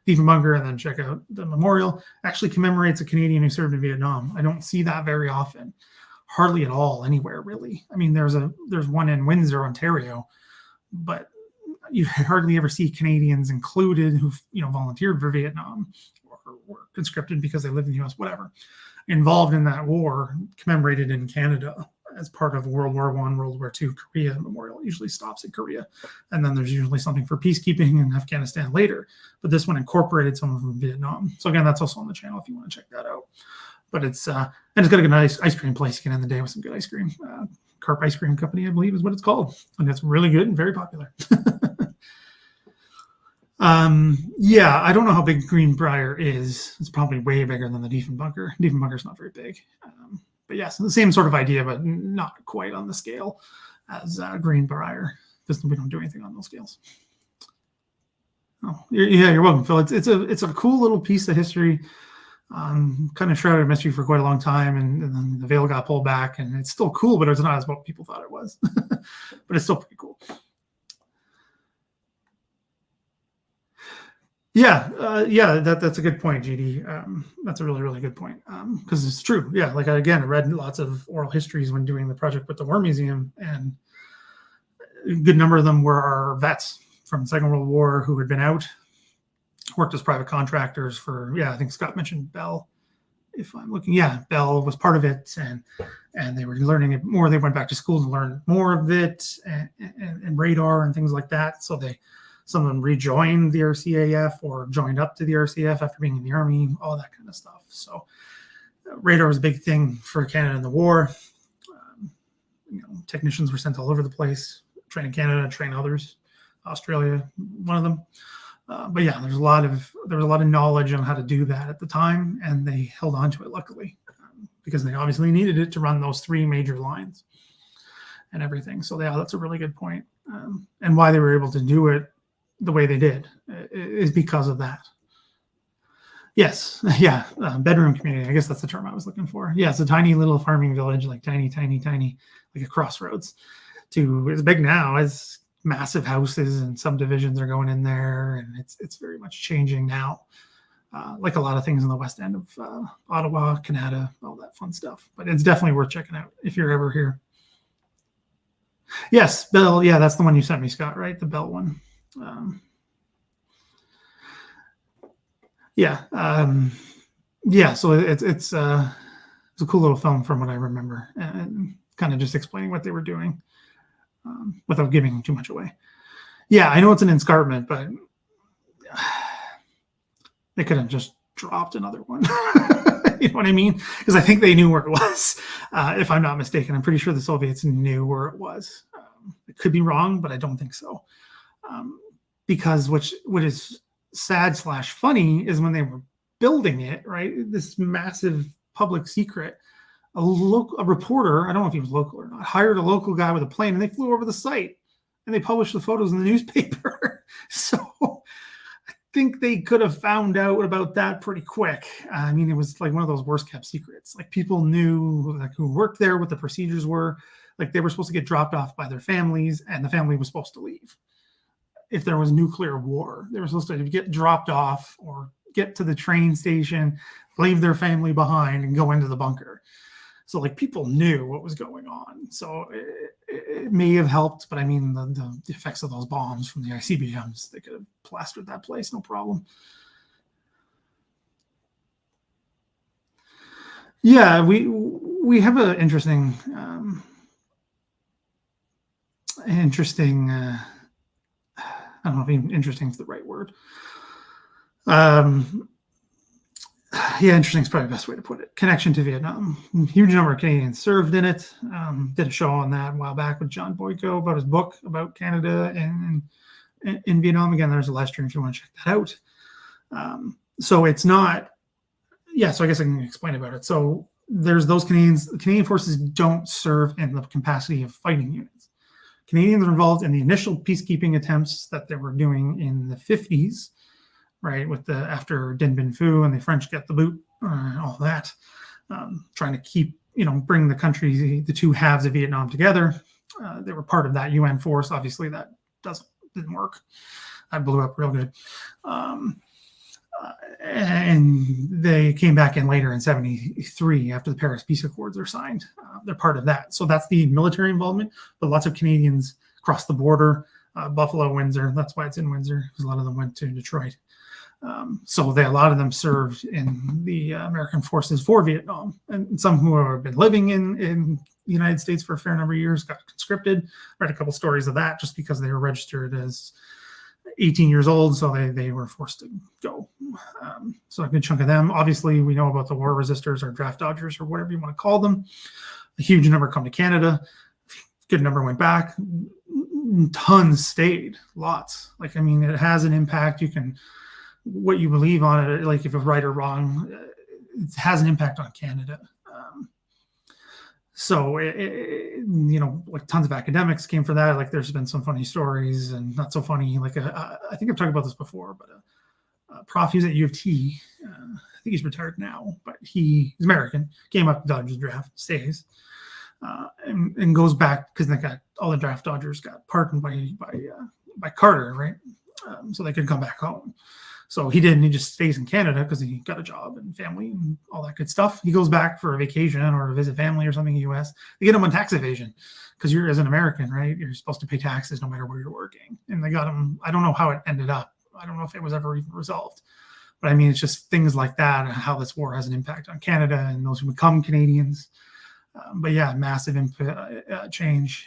Diefenbunker, and then check out the memorial. Actually commemorates a Canadian who served in Vietnam. I don't see that very often. Hardly at all anywhere, really. I mean, there's one in Windsor, Ontario, but you hardly ever see Canadians included who've volunteered for Vietnam or were conscripted because they lived in the U.S., whatever, involved in that war, commemorated in Canada as part of World War I, World War II. Korea memorial usually stops at Korea, and then there's usually something for peacekeeping in Afghanistan later. But this one incorporated someone from Vietnam. So again, that's also on the channel if you want to check that out. But it's and it's got a good nice ice cream place. You can end the day with some good ice cream. Carp Ice Cream Company, I believe, is what it's called, and it's really good and very popular. Yeah, I don't know how big Greenbrier is. It's probably way bigger than the Diefenbunker. Diefenbunker's not very big, but yes, the same sort of idea, but not quite on the scale as Greenbrier, because we don't do anything on those scales. Oh, yeah, you're welcome, Phil. It's a cool little piece of history. Kind of shrouded in mystery for quite a long time, and then the veil got pulled back, and it's still cool, but it's not as what people thought it was. But it's still pretty cool. Yeah, that's a good point, GD. That's a really, really good point, because it's true. Yeah, like I read lots of oral histories when doing the project with the War Museum, and a good number of them were our vets from the Second World War who had been out, worked as private contractors for, I think Scott mentioned Bell. If I'm looking, Bell was part of it, and they were learning it more. They went back to school to learn more of it, and radar and things like that. So some of them rejoined the RCAF or joined up to the RCAF after being in the Army, all that kind of stuff. So radar was a big thing for Canada in the war. Technicians were sent all over the place, train in Canada, train others, Australia, one of them. But yeah, there was a lot of knowledge on how to do that at the time, and they held on to it, luckily, because they obviously needed it to run those three major lines and everything. So yeah, that's a really good point. And why they were able to do it the way they did is because of that. Yes, bedroom community. I guess that's the term I was looking for. Yeah, it's a tiny little farming village, like tiny, like a crossroads. It's big now. It's massive houses and subdivisions are going in there, and it's very much changing now, like a lot of things in the west end of Ottawa, Canada, all that fun stuff. But it's definitely worth checking out if you're ever here. Yes, Bell. Yeah, that's the one you sent me, Scott. Right, the Bell one. Yeah, yeah. So it's a cool little film from what I remember, and kind of just explaining what they were doing without giving too much away. Yeah, I know it's an escarpment, but they could have just dropped another one. You know what I mean? Because I think they knew where it was. If I'm not mistaken, I'm pretty sure the Soviets knew where it was. It could be wrong, but I don't think so. Because what is sad / funny is when they were building it, right? This massive public secret. A reporter, I don't know if he was local or not, hired a local guy with a plane, and they flew over the site, and they published the photos in the newspaper. So I think they could have found out about that pretty quick. I mean, it was like one of those worst kept secrets. Like people knew like who worked there, what the procedures were. Like they were supposed to get dropped off by their families, and the family was supposed to leave. If there was nuclear war, they were supposed to get dropped off or get to the train station, leave their family behind, and go into the bunker. So like people knew what was going on. So it may have helped, but I mean the effects of those bombs from the ICBMs, they could have plastered that place, no problem. Yeah, we have an interesting I don't know if even interesting is the right word. Yeah, interesting is probably the best way to put it. Connection to Vietnam. Huge number of Canadians served in it. Did a show on that a while back with John Boyko about his book about Canada and in Vietnam. Again, there's a live stream if you want to check that out. So it's not, yeah, so I guess I can explain about it. So there's those Canadians. Canadian forces don't serve in the capacity of fighting units. Canadians are involved in the initial peacekeeping attempts that they were doing in the 50s, right, with the after Dien Bien Phu and the French get the boot, all that, trying to keep, bring the country, the two halves of Vietnam together. They were part of that UN force. Obviously, that didn't work. That blew up real good. And they came back in later in 73 after the Paris Peace Accords are signed. They're part of that. So that's the military involvement, but lots of Canadians crossed the border, Buffalo, Windsor. That's why it's in Windsor, because a lot of them went to Detroit. So a lot of them served in the American forces for Vietnam. And some who have been living in the United States for a fair number of years got conscripted. Read a couple stories of that just because they were registered as 18 years old, so they were forced to go. So a good chunk of them. Obviously, we know about the war resistors or draft dodgers or whatever you want to call them. A huge number come to Canada. Good number went back. Tons stayed. Lots. Like, I mean, it has an impact. You can, what you believe on it, like if it's right or wrong, it has an impact on Canada. So, like tons of academics came for that. Like there's been some funny stories and not so funny. Like I think I've talked about this before, but a prof, he's at U of T. I think he's retired now, but he's American. Came up to Dodgers draft, stays, and goes back because they got all the draft Dodgers got pardoned by Carter, right? So they could come back home. So he didn't. He just stays in Canada because he got a job and family and all that good stuff. He goes back for a vacation or to visit family or something in the U.S. They get him on tax evasion because you're, as an American, right, you're supposed to pay taxes no matter where you're working. And they got him. I don't know how it ended up. I don't know if it was ever even resolved. But I mean, it's just things like that and how this war has an impact on Canada and those who become Canadians. But yeah, massive change.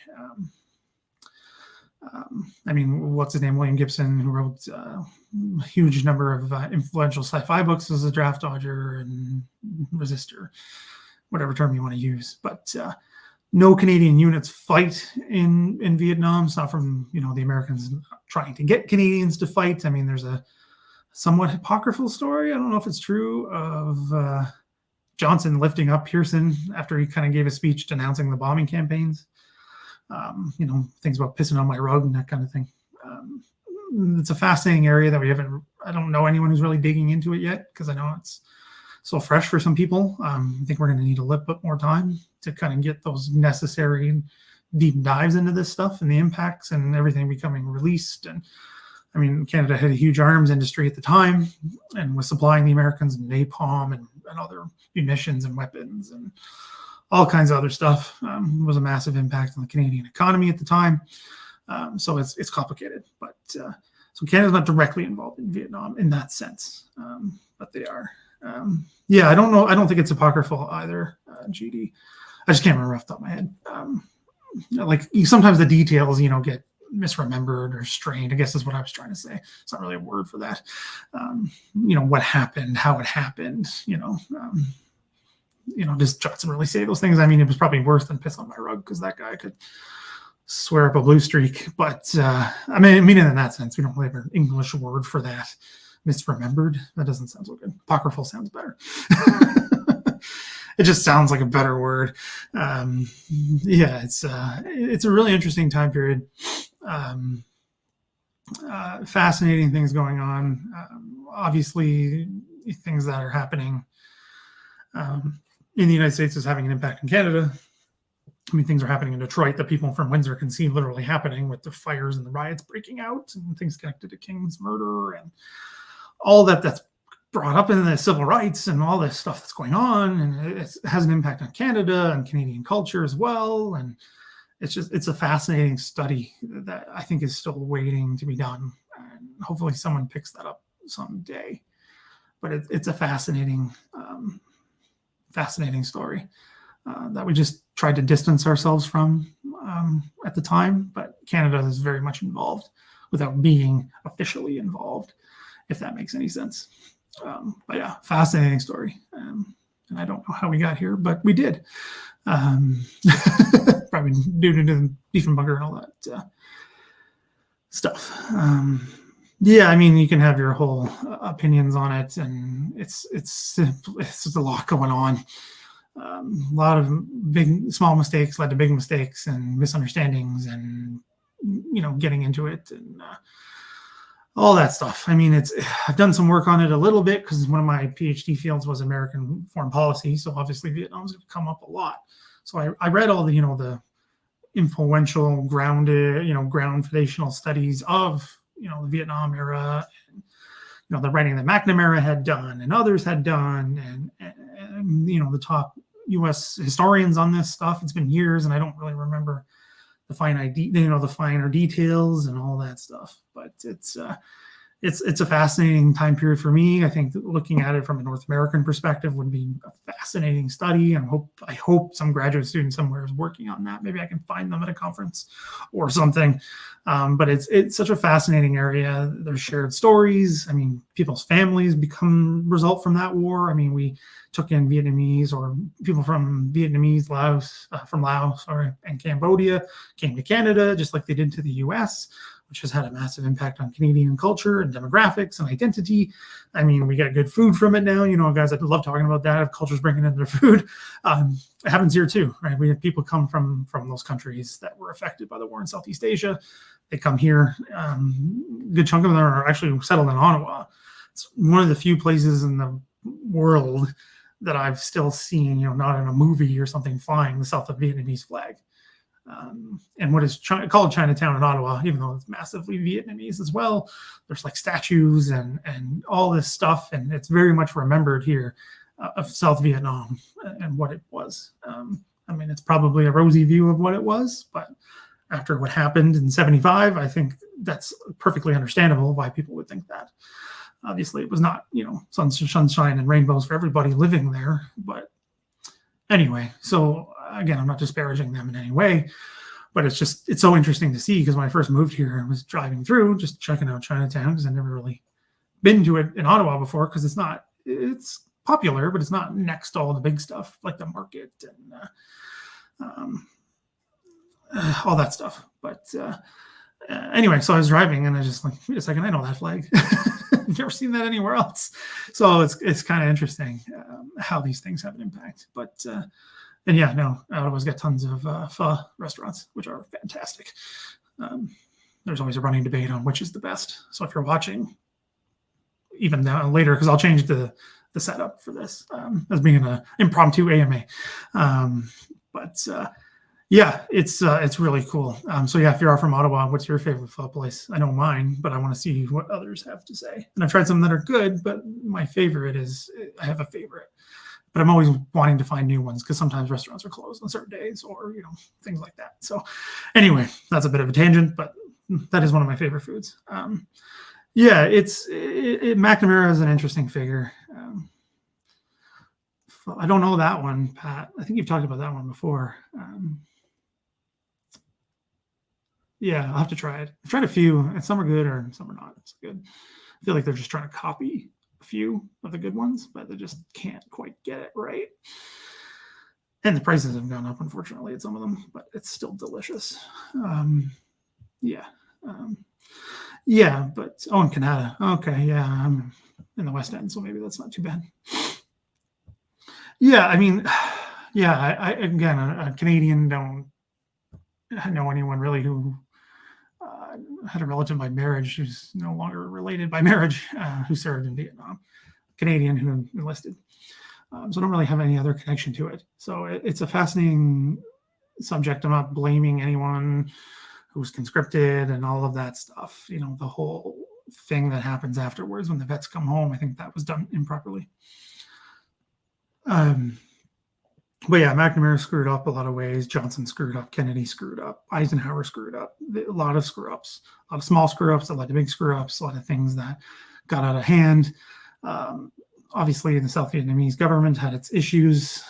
I mean, what's his name? William Gibson, who wrote a huge number of influential sci-fi books as a draft dodger and resistor, whatever term you want to use. But no Canadian units fight in Vietnam. It's not from, the Americans trying to get Canadians to fight. I mean, there's a somewhat apocryphal story. I don't know if it's true, of Johnson lifting up Pearson after he kind of gave a speech denouncing the bombing campaigns. Things about pissing on my rug and that kind of thing. It's a fascinating area that I don't know anyone who's really digging into it yet, because I know it's so fresh for some people. I think we're going to need a little bit more time to kind of get those necessary deep dives into this stuff and the impacts and everything becoming released. And I mean, Canada had a huge arms industry at the time and was supplying the Americans napalm and other munitions and weapons and all kinds of other stuff. Was a massive impact on the Canadian economy at the time. So it's complicated, but so Canada's not directly involved in Vietnam in that sense, but they are. Yeah, I don't know. I don't think it's apocryphal either, GD. I just can't remember off the top of my head. Like sometimes the details, get misremembered or strained, I guess is what I was trying to say. It's not really a word for that. What happened, how it happened, does Johnson really say those things? I mean, it was probably worse than piss on my rug because that guy could swear up a blue streak. But I mean, in that sense, we don't really have an English word for that. Misremembered. That doesn't sound so good. Apocryphal sounds better. It just sounds like a better word. Yeah, it's a really interesting time period. Fascinating things going on. Obviously, things that are happening in the United States is having an impact in Canada. I mean, things are happening in Detroit that people from Windsor can see literally happening with the fires and the riots breaking out and things connected to King's murder and all that's brought up in the civil rights and all this stuff that's going on. And it has an impact on Canada and Canadian culture as well. And it's a fascinating study that I think is still waiting to be done. And hopefully someone picks that up someday. But it's a fascinating story that we just tried to distance ourselves from at the time. But Canada is very much involved without being officially involved, if that makes any sense. But yeah, fascinating story. And I don't know how we got here, but we did. Probably due to the Diefenbunker and all that stuff. Yeah, I mean, you can have your whole opinions on it, and it's just a lot going on. A lot of small mistakes led to big mistakes and misunderstandings, and getting into it and all that stuff. I mean, I've done some work on it a little bit because one of my PhD fields was American foreign policy, so obviously Vietnam's going to come up a lot. So I read all the the influential ground foundational studies of the Vietnam era, and the writing that McNamara had done and others had done, and the top U.S. historians on this stuff. It's been years, and I don't really remember the finer details and all that stuff. But it's a fascinating time period for me. I think that looking at it from a North American perspective would be a fascinating study, and I hope some graduate student somewhere is working on that. Maybe I can find them at a conference or something. But it's such a fascinating area. There's shared stories. I mean, people's families result from that war. I mean, we took in Vietnamese or people from Laos, and Cambodia came to Canada, just like they did to the U.S., which has had a massive impact on Canadian culture and demographics and identity. I mean, we get good food from it now. Guys, I love talking about that. If culture's bringing in their food, it happens here too, right? We have people come from those countries that were affected by the war in Southeast Asia. They come here. Good chunk of them are actually settled in Ottawa. It's one of the few places in the world that I've still seen, not in a movie or something, flying the South Vietnamese flag. And what is called Chinatown in Ottawa, even though it's massively Vietnamese as well, there's like statues and all this stuff, and it's very much remembered here of South Vietnam and what it was. I mean, it's probably a rosy view of what it was, but after what happened in '75, I think that's perfectly understandable why people would think that. Obviously, it was not, sunshine and rainbows for everybody living there. But anyway, so again, I'm not disparaging them in any way, but it's so interesting to see, because when I first moved here, I was driving through, just checking out Chinatown, because I've never really been to it in Ottawa before, because it's popular, but it's not next to all the big stuff like the market and all that stuff. But anyway, so I was driving and I was just like, wait a second, I know that flag. I've never seen that anywhere else. So it's kind of interesting how these things have an impact. But and yeah, no, Ottawa's got tons of pho restaurants, which are fantastic. There's always a running debate on which is the best. So if you're watching, even now later, because I'll change the setup for this as being an impromptu AMA. But yeah, it's really cool. So yeah, if you are from Ottawa, what's your favorite pho place? I know mine, but I want to see what others have to say. And I've tried some that are good, but my favorite I have a favorite. but I'm always wanting to find new ones because sometimes restaurants are closed on certain days or, things like that. So anyway, that's a bit of a tangent, but that is one of my favorite foods. Yeah, McNamara is an interesting figure. I don't know that one, Pat. I think you've talked about that one before. Yeah, I'll have to try it. I've tried a few, and some are good or some are not. It's good. I feel like they're just trying to copy a few of the good ones, but they just can't quite get it right. And the prices have gone up, unfortunately, at some of them, but it's still delicious. Yeah. Yeah, but in Canada. Okay, yeah, I'm in the West End, so maybe that's not too bad. Yeah, I mean, yeah, I again, a Canadian, don't know anyone really who had a relative by marriage who's no longer related by marriage who served in Vietnam. Canadian who enlisted. So I don't really have any other connection to it. So it's a fascinating subject. I'm not blaming anyone who's conscripted and all of that stuff. The whole thing that happens afterwards when the vets come home, I think that was done improperly. But yeah, McNamara screwed up a lot of ways. Johnson screwed up. Kennedy screwed up. Eisenhower screwed up. A lot of screw-ups. A lot of small screw-ups, a lot of big screw-ups, a lot of things that got out of hand. Obviously, the South Vietnamese government had its issues,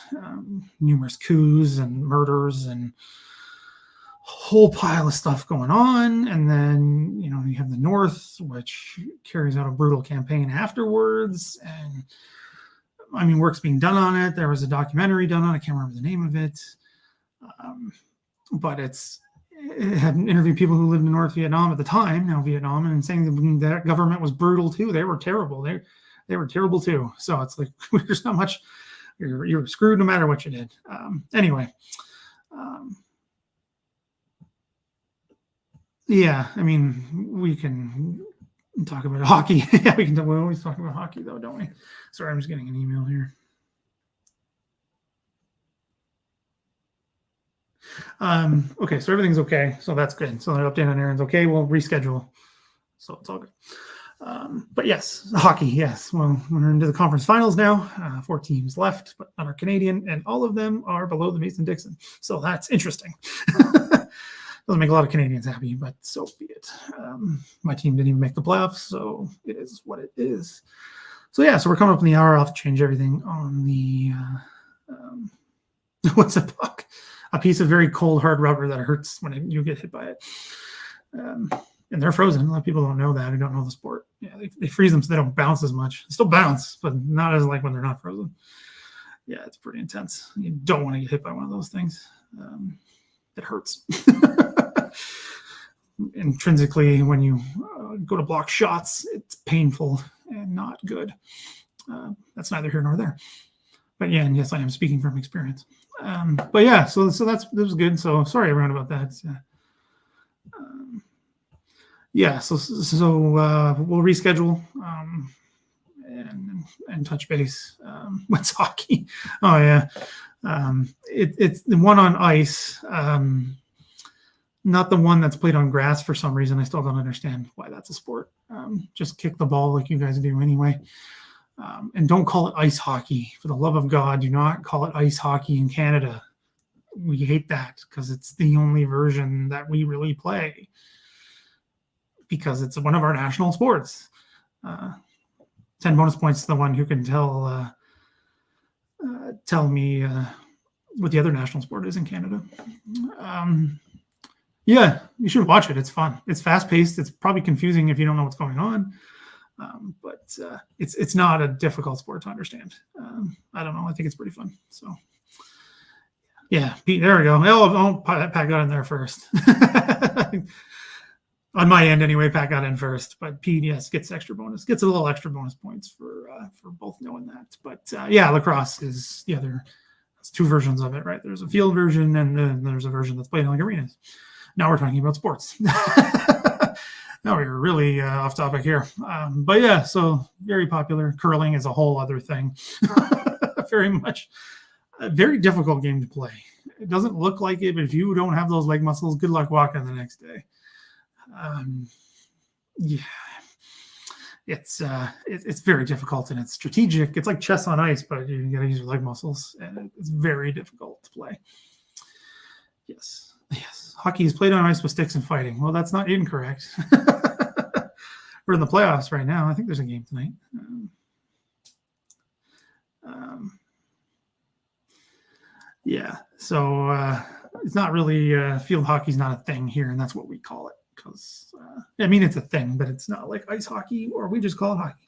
numerous coups and murders and a whole pile of stuff going on. And then, you have the North, which carries out a brutal campaign afterwards. And work's being done on it. There was a documentary done on it. I can't remember the name of it. But it had interviewed people who lived in North Vietnam at the time, now Vietnam, and saying that government was brutal too. They were terrible. They were terrible too. So it's like, there's not much, you're screwed no matter what you did. Anyway. Yeah, we can talk about hockey. Yeah, we always talk about hockey though, don't we? Sorry, I'm just getting an email here. Okay, so everything's okay. So that's good. So the update on Aaron's okay. We'll reschedule. So it's all good. But yes, hockey, yes. Well, we're into the conference finals now. 4 teams left, but none are Canadian, and all of them are below the Mason-Dixon. So that's interesting. Doesn't make a lot of Canadians happy, but so be it. My team didn't even make the playoffs, so it is what it is. So yeah, so we're coming up in the hour. I'll have to change everything on the what's a puck? A piece of very cold, hard rubber that hurts when you get hit by it. And they're frozen. A lot of people don't know that. Who don't know the sport. Yeah, they freeze them so they don't bounce as much. They still bounce, but not as like when they're not frozen. Yeah, it's pretty intense. You don't want to get hit by one of those things. It hurts. Intrinsically, when you go to block shots, it's painful and not good. That's neither here nor there. But yeah, and yes, I am speaking from experience. But yeah, so that was good. So sorry everyone about that. Yeah, so we'll reschedule and touch base. What's hockey? Oh yeah, it's the one on ice. Not the one that's played on grass for some reason. I still don't understand why that's a sport. Just kick the ball like you guys do anyway. And don't call it ice hockey. For the love of God, do not call it ice hockey in Canada. We hate that because it's the only version that we really play because it's one of our national sports. 10 bonus points to the one who can tell me what the other national sport is in Canada. Yeah, you should watch it. It's fun. It's fast-paced. It's probably confusing if you don't know what's going on. But it's not a difficult sport to understand. I don't know. I think it's pretty fun. So, yeah, Pete, there we go. Oh, Pat got in there first. On my end, anyway, Pat got in first. But Pete, yes, gets a little extra bonus points for both knowing that. But yeah, lacrosse is the other. There's 2 versions of it, right? There's a field version, and then there's a version that's played in like arenas. Now we're talking about sports. Now we're really off topic here. But yeah, so very popular. Curling is a whole other thing. Very much a very difficult game to play. It doesn't look like it, but if you don't have those leg muscles, good luck walking the next day. Yeah. it's very difficult and it's strategic. It's like chess on ice, but you got to use your leg muscles, and it's very difficult to play. Yes. Hockey is played on ice with sticks and fighting. Well, that's not incorrect. We're in the playoffs right now. I think there's a game tonight. Yeah. So it's not really field hockey's not a thing here, and that's what we call it. Because I mean, it's a thing, but it's not like ice hockey, or we just call it hockey.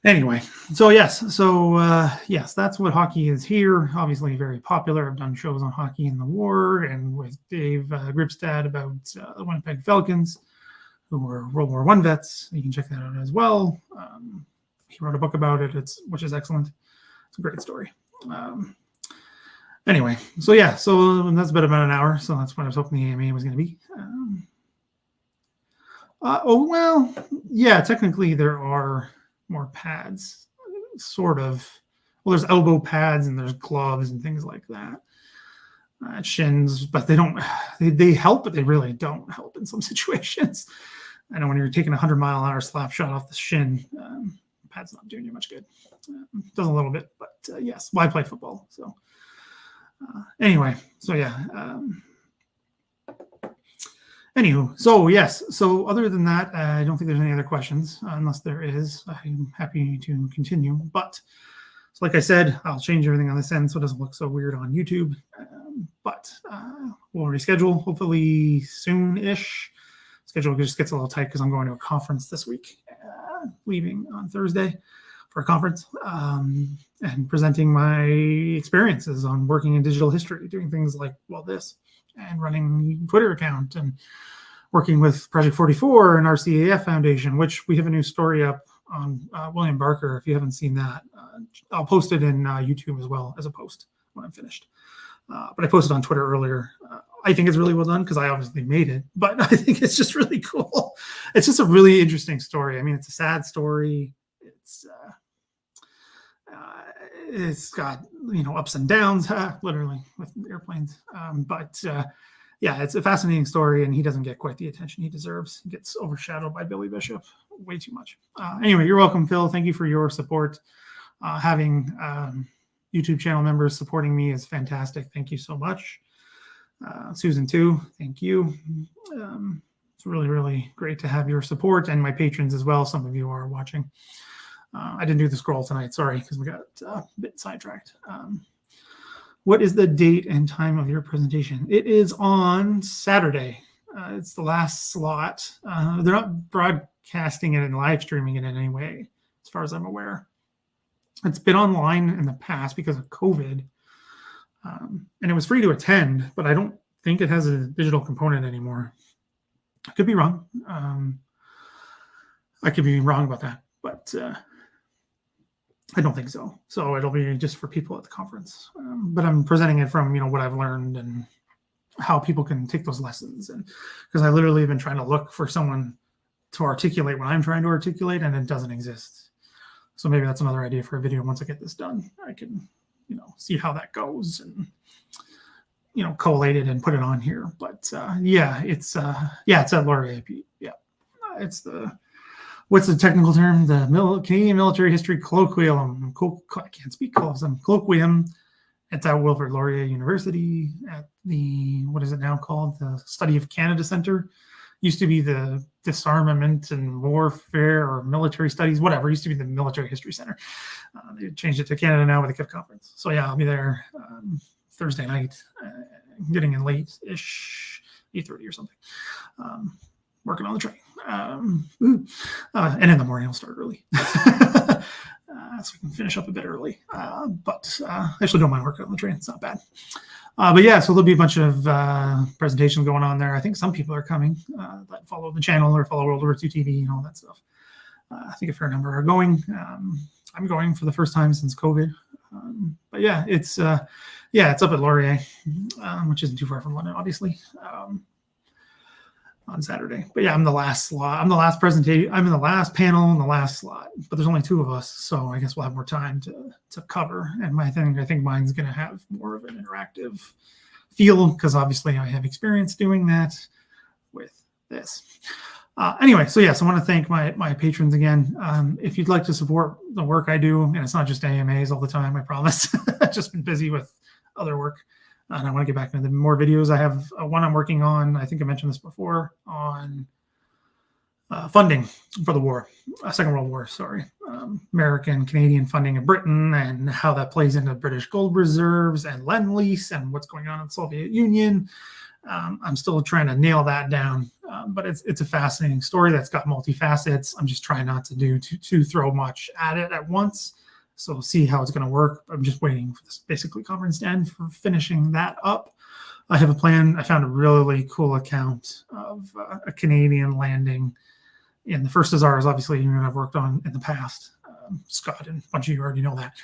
Anyway, so yes, that's what hockey is here. Obviously, very popular. I've done shows on hockey in the war, and with Dave Gripstad about the Winnipeg Falcons, who were World War I vets. You can check that out as well. He wrote a book about it, which is excellent. It's a great story. Anyway, so that's been about an hour. So that's what I was hoping the AMA was going to be. Technically there are more pads, sort of. Well, there's elbow pads and there's gloves and things like that. Shins, but they don't. They help, but they really don't help in some situations. I know when you're taking a 100-mile-an-hour slap shot off the shin, pad's not doing you much good. Does a little bit, but yes. Why play football? So. Anyway, so yeah. Anywho, so yes. So other than that, I don't think there's any other questions. Unless there is, I'm happy to continue. But so like I said, I'll change everything on this end so it doesn't look so weird on YouTube. But we'll reschedule hopefully soon-ish. Schedule just gets a little tight because I'm going to a conference this week, leaving on Thursday for a conference, and presenting my experiences on working in digital history, doing things like, this, and running a Twitter account, and working with Project 44 and RCAF Foundation, which we have a new story up on William Barker. If you haven't seen that, I'll post it in YouTube as well as a post when I'm finished. But I posted on Twitter earlier. I think it's really well done because I obviously made it, but I think it's just really cool. It's just a really interesting story. I mean, it's a sad story. It's got ups and downs, literally with airplanes. It's a fascinating story, and he doesn't get quite the attention he deserves. He gets overshadowed by Billy Bishop way too much. Anyway, you're welcome, Phil. Thank you for your support. Having YouTube channel members supporting me is fantastic. Thank you so much. Susan too. Thank you. It's really, really great to have your support, and my patrons as well. Some of you are watching. I didn't do the scroll tonight, sorry, because we got a bit sidetracked. What is the date and time of your presentation? It is on Saturday. It's the last slot. They're not broadcasting it and live streaming it in any way, as far as I'm aware. It's been online in the past because of COVID, and it was free to attend, but I don't think it has a digital component anymore. I could be wrong. I could be wrong about that, but I don't think so. So it'll be just for people at the conference. But I'm presenting it from, what I've learned and how people can take those lessons. And because I literally have been trying to look for someone to articulate what I'm trying to articulate, and it doesn't exist. So maybe that's another idea for a video. Once I get this done, I can, see how that goes and, collate it and put it on here. But it's at Laurier. Yeah. It's what's the technical term? The Canadian Military History Colloquium. I can't speak colloquium. It's at Wilfrid Laurier University at the, what is it now called? The Study of Canada Center. Used to be the Disarmament and Warfare or Military Studies, whatever. It used to be the Military History Center. They changed it to Canada now with the KIP conference. So yeah, I'll be there Thursday night, getting in late-ish, 8:30 or something. Working on the train. And in the morning, I'll start early. So we can finish up a bit early. But I actually don't mind working on the train. It's not bad. So there'll be a bunch of presentations going on there. I think some people are coming that follow the channel or follow World War II TV and all that stuff. I think a fair number are going. I'm going for the first time since COVID. It's up at Laurier, which isn't too far from London, obviously. On Saturday. But I'm the last slot. I'm the last presentation. I'm in the last panel in the last slot, but there's only 2 of us. So I guess we'll have more time to cover. And I think mine's going to have more of an interactive feel because obviously I have experience doing that with this. Anyway, so yes, I want to thank my patrons again. If you'd like to support the work I do, and it's not just AMAs all the time, I promise. I've just been busy with other work, and I want to get back into more videos. I have one I'm working on. I think I mentioned this before, on funding for the war, Second World War. Sorry, American, Canadian funding of Britain, and how that plays into British gold reserves and Lend-Lease, and what's going on in the Soviet Union. I'm still trying to nail that down, but it's a fascinating story that's got multifacets. I'm just trying not to throw much at it at once. So we'll see how it's going to work. I'm just waiting for this basically conference to end for finishing that up. I have a plan. I found a really cool account of a Canadian landing in the first Azars, obviously, I've worked on in the past. Scott and a bunch of you already know that.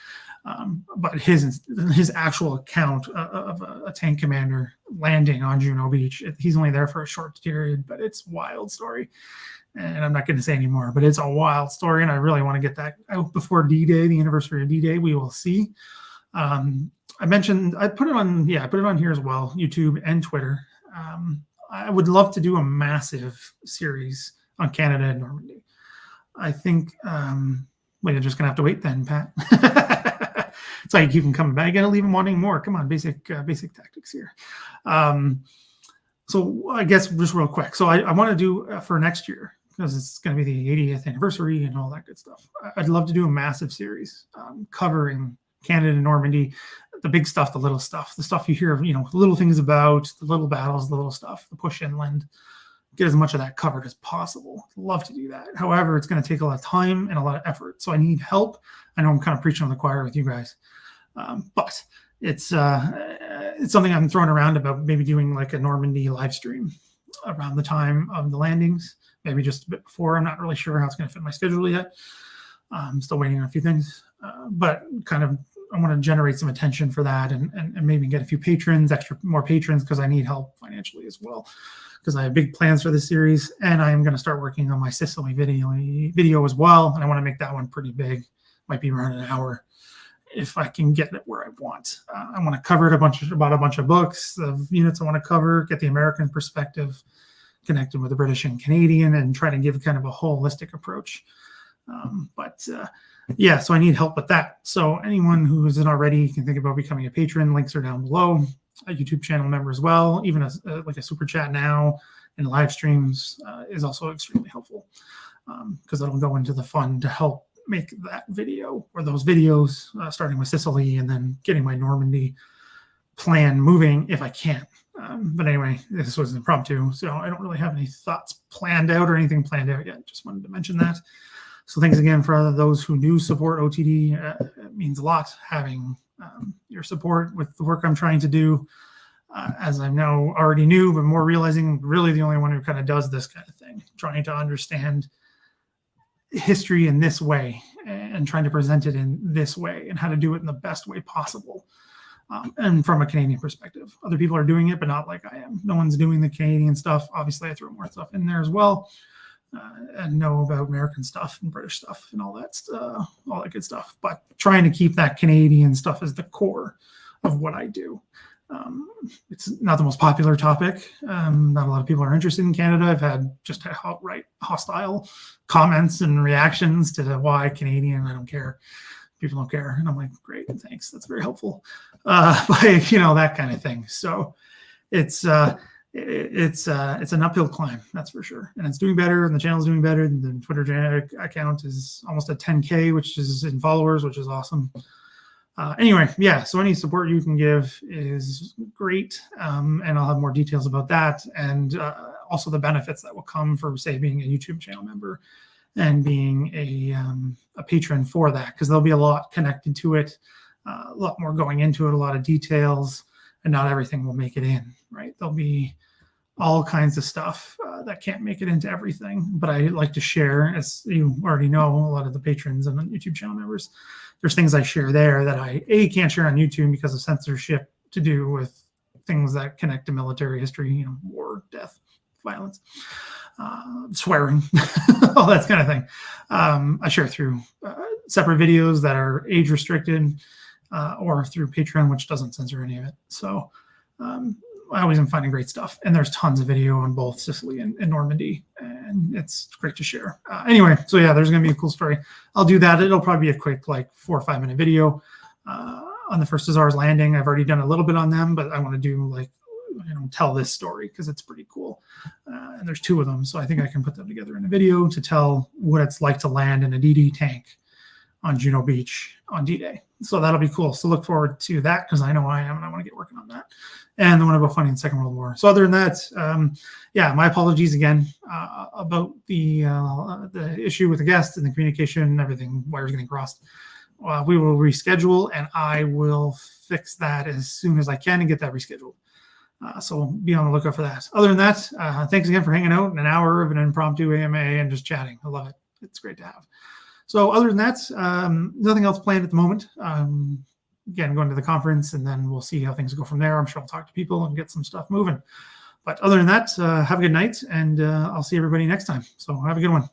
But his actual account of a tank commander landing on Juno Beach, he's only there for a short period, but it's a wild story. And I'm not going to say anymore, but it's a wild story, and I really want to get that out before D-Day, the anniversary of D-Day. We will see. I mentioned, I put it on here as well, YouTube and Twitter. I would love to do a massive series on Canada and Normandy. I think, well, you're just going to have to wait then, Pat. It's like you keep them coming back. You got to leave them wanting more. Come on, basic tactics here. So I guess just real quick. So I want to do for next year, because it's going to be the 80th anniversary and all that good stuff. I'd love to do a massive series covering Canada and Normandy, the big stuff, the little stuff, the stuff you hear of, little things about, the little battles, the little stuff, the push inland. Get as much of that covered as possible. Love to do that. However, it's going to take a lot of time and a lot of effort. So I need help. I know I'm kind of preaching on the choir with you guys, but it's something I'm throwing around about maybe doing like a Normandy live stream around the time of the landings, maybe just a bit before. I'm not really sure how it's going to fit my schedule yet. I'm still waiting on a few things, but kind of I want to generate some attention for that and maybe get a few patrons, more patrons, because I need help financially as well, because I have big plans for this series, and I am going to start working on my Sicily video as well, and I want to make that one pretty big. Might be around an hour if I can get it where I want. I want to cover it about a bunch of books of units I want to cover, get the American perspective, connected with the British and Canadian, and try to give kind of a holistic approach. Yeah, so I need help with that. So anyone who isn't already can think about becoming a patron. Links are down below. A YouTube channel member as well. Even like a super chat now and live streams is also extremely helpful, because it'll go into the fund to help make that video or those videos, starting with Sicily and then getting my Normandy plan moving if I can. But anyway, this was impromptu, so I don't really have any thoughts planned out or anything planned out yet. Just wanted to mention that. So thanks again for those who do support OTD. It means a lot having your support with the work I'm trying to do. As I know already knew, but more realizing really the only one who kind of does this kind of thing, trying to understand history in this way and trying to present it in this way and how to do it in the best way possible. And from a Canadian perspective, other people are doing it, but not like I am. No one's doing the Canadian stuff. Obviously, I throw more stuff in there as well. And know about American stuff and British stuff and all that good stuff. But trying to keep that Canadian stuff as the core of what I do. It's not the most popular topic. Not a lot of people are interested in Canada. I've had just outright hostile comments and reactions to why Canadian. I don't care. People don't care. And I'm like, great, thanks. That's very helpful. But that kind of thing. So it's an uphill climb, that's for sure. And it's doing better, and the channel's doing better. And the Twitter account is almost at 10K, which is in followers, which is awesome. Anyway, yeah, so any support you can give is great. And I'll have more details about that. And also the benefits that will come from, say, being a YouTube channel member and being a patron for that, because there'll be a lot connected to it, a lot more going into it, a lot of details, and not everything will make it in, right? There'll be all kinds of stuff that can't make it into everything, but I like to share, as you already know, a lot of the patrons and the YouTube channel members, there's things I share there that I can't share on YouTube because of censorship to do with things that connect to military history, war, death, violence, swearing, all that kind of thing. I share through separate videos that are age restricted, or through Patreon, which doesn't censor any of it. So I always am finding great stuff. And there's tons of video on both Sicily and Normandy, and it's great to share. Anyway, so yeah, there's going to be a cool story. I'll do that. It'll probably be a quick, like 4 or 5 minute video on the first Azores landing. I've already done a little bit on them, but I want to do like, tell this story because it's pretty cool. And there's 2 of them, so I think I can put them together in a video to tell what it's like to land in a DD tank on Juno Beach on D-Day. So that'll be cool. So look forward to that because I know I am, and I want to get working on that. And the one about funding the Second World War. So other than that, yeah, my apologies again about the issue with the guest and the communication and everything, wires getting crossed. We will reschedule, and I will fix that as soon as I can and get that rescheduled. So be on the lookout for that. Other than that, thanks again for hanging out, an hour of an impromptu AMA and just chatting. I love it. It's great to have. So other than that, nothing else planned at the moment. Again, going to the conference, and then we'll see how things go from there. I'm sure I'll talk to people and get some stuff moving. But other than that, have a good night, and I'll see everybody next time. So have a good one.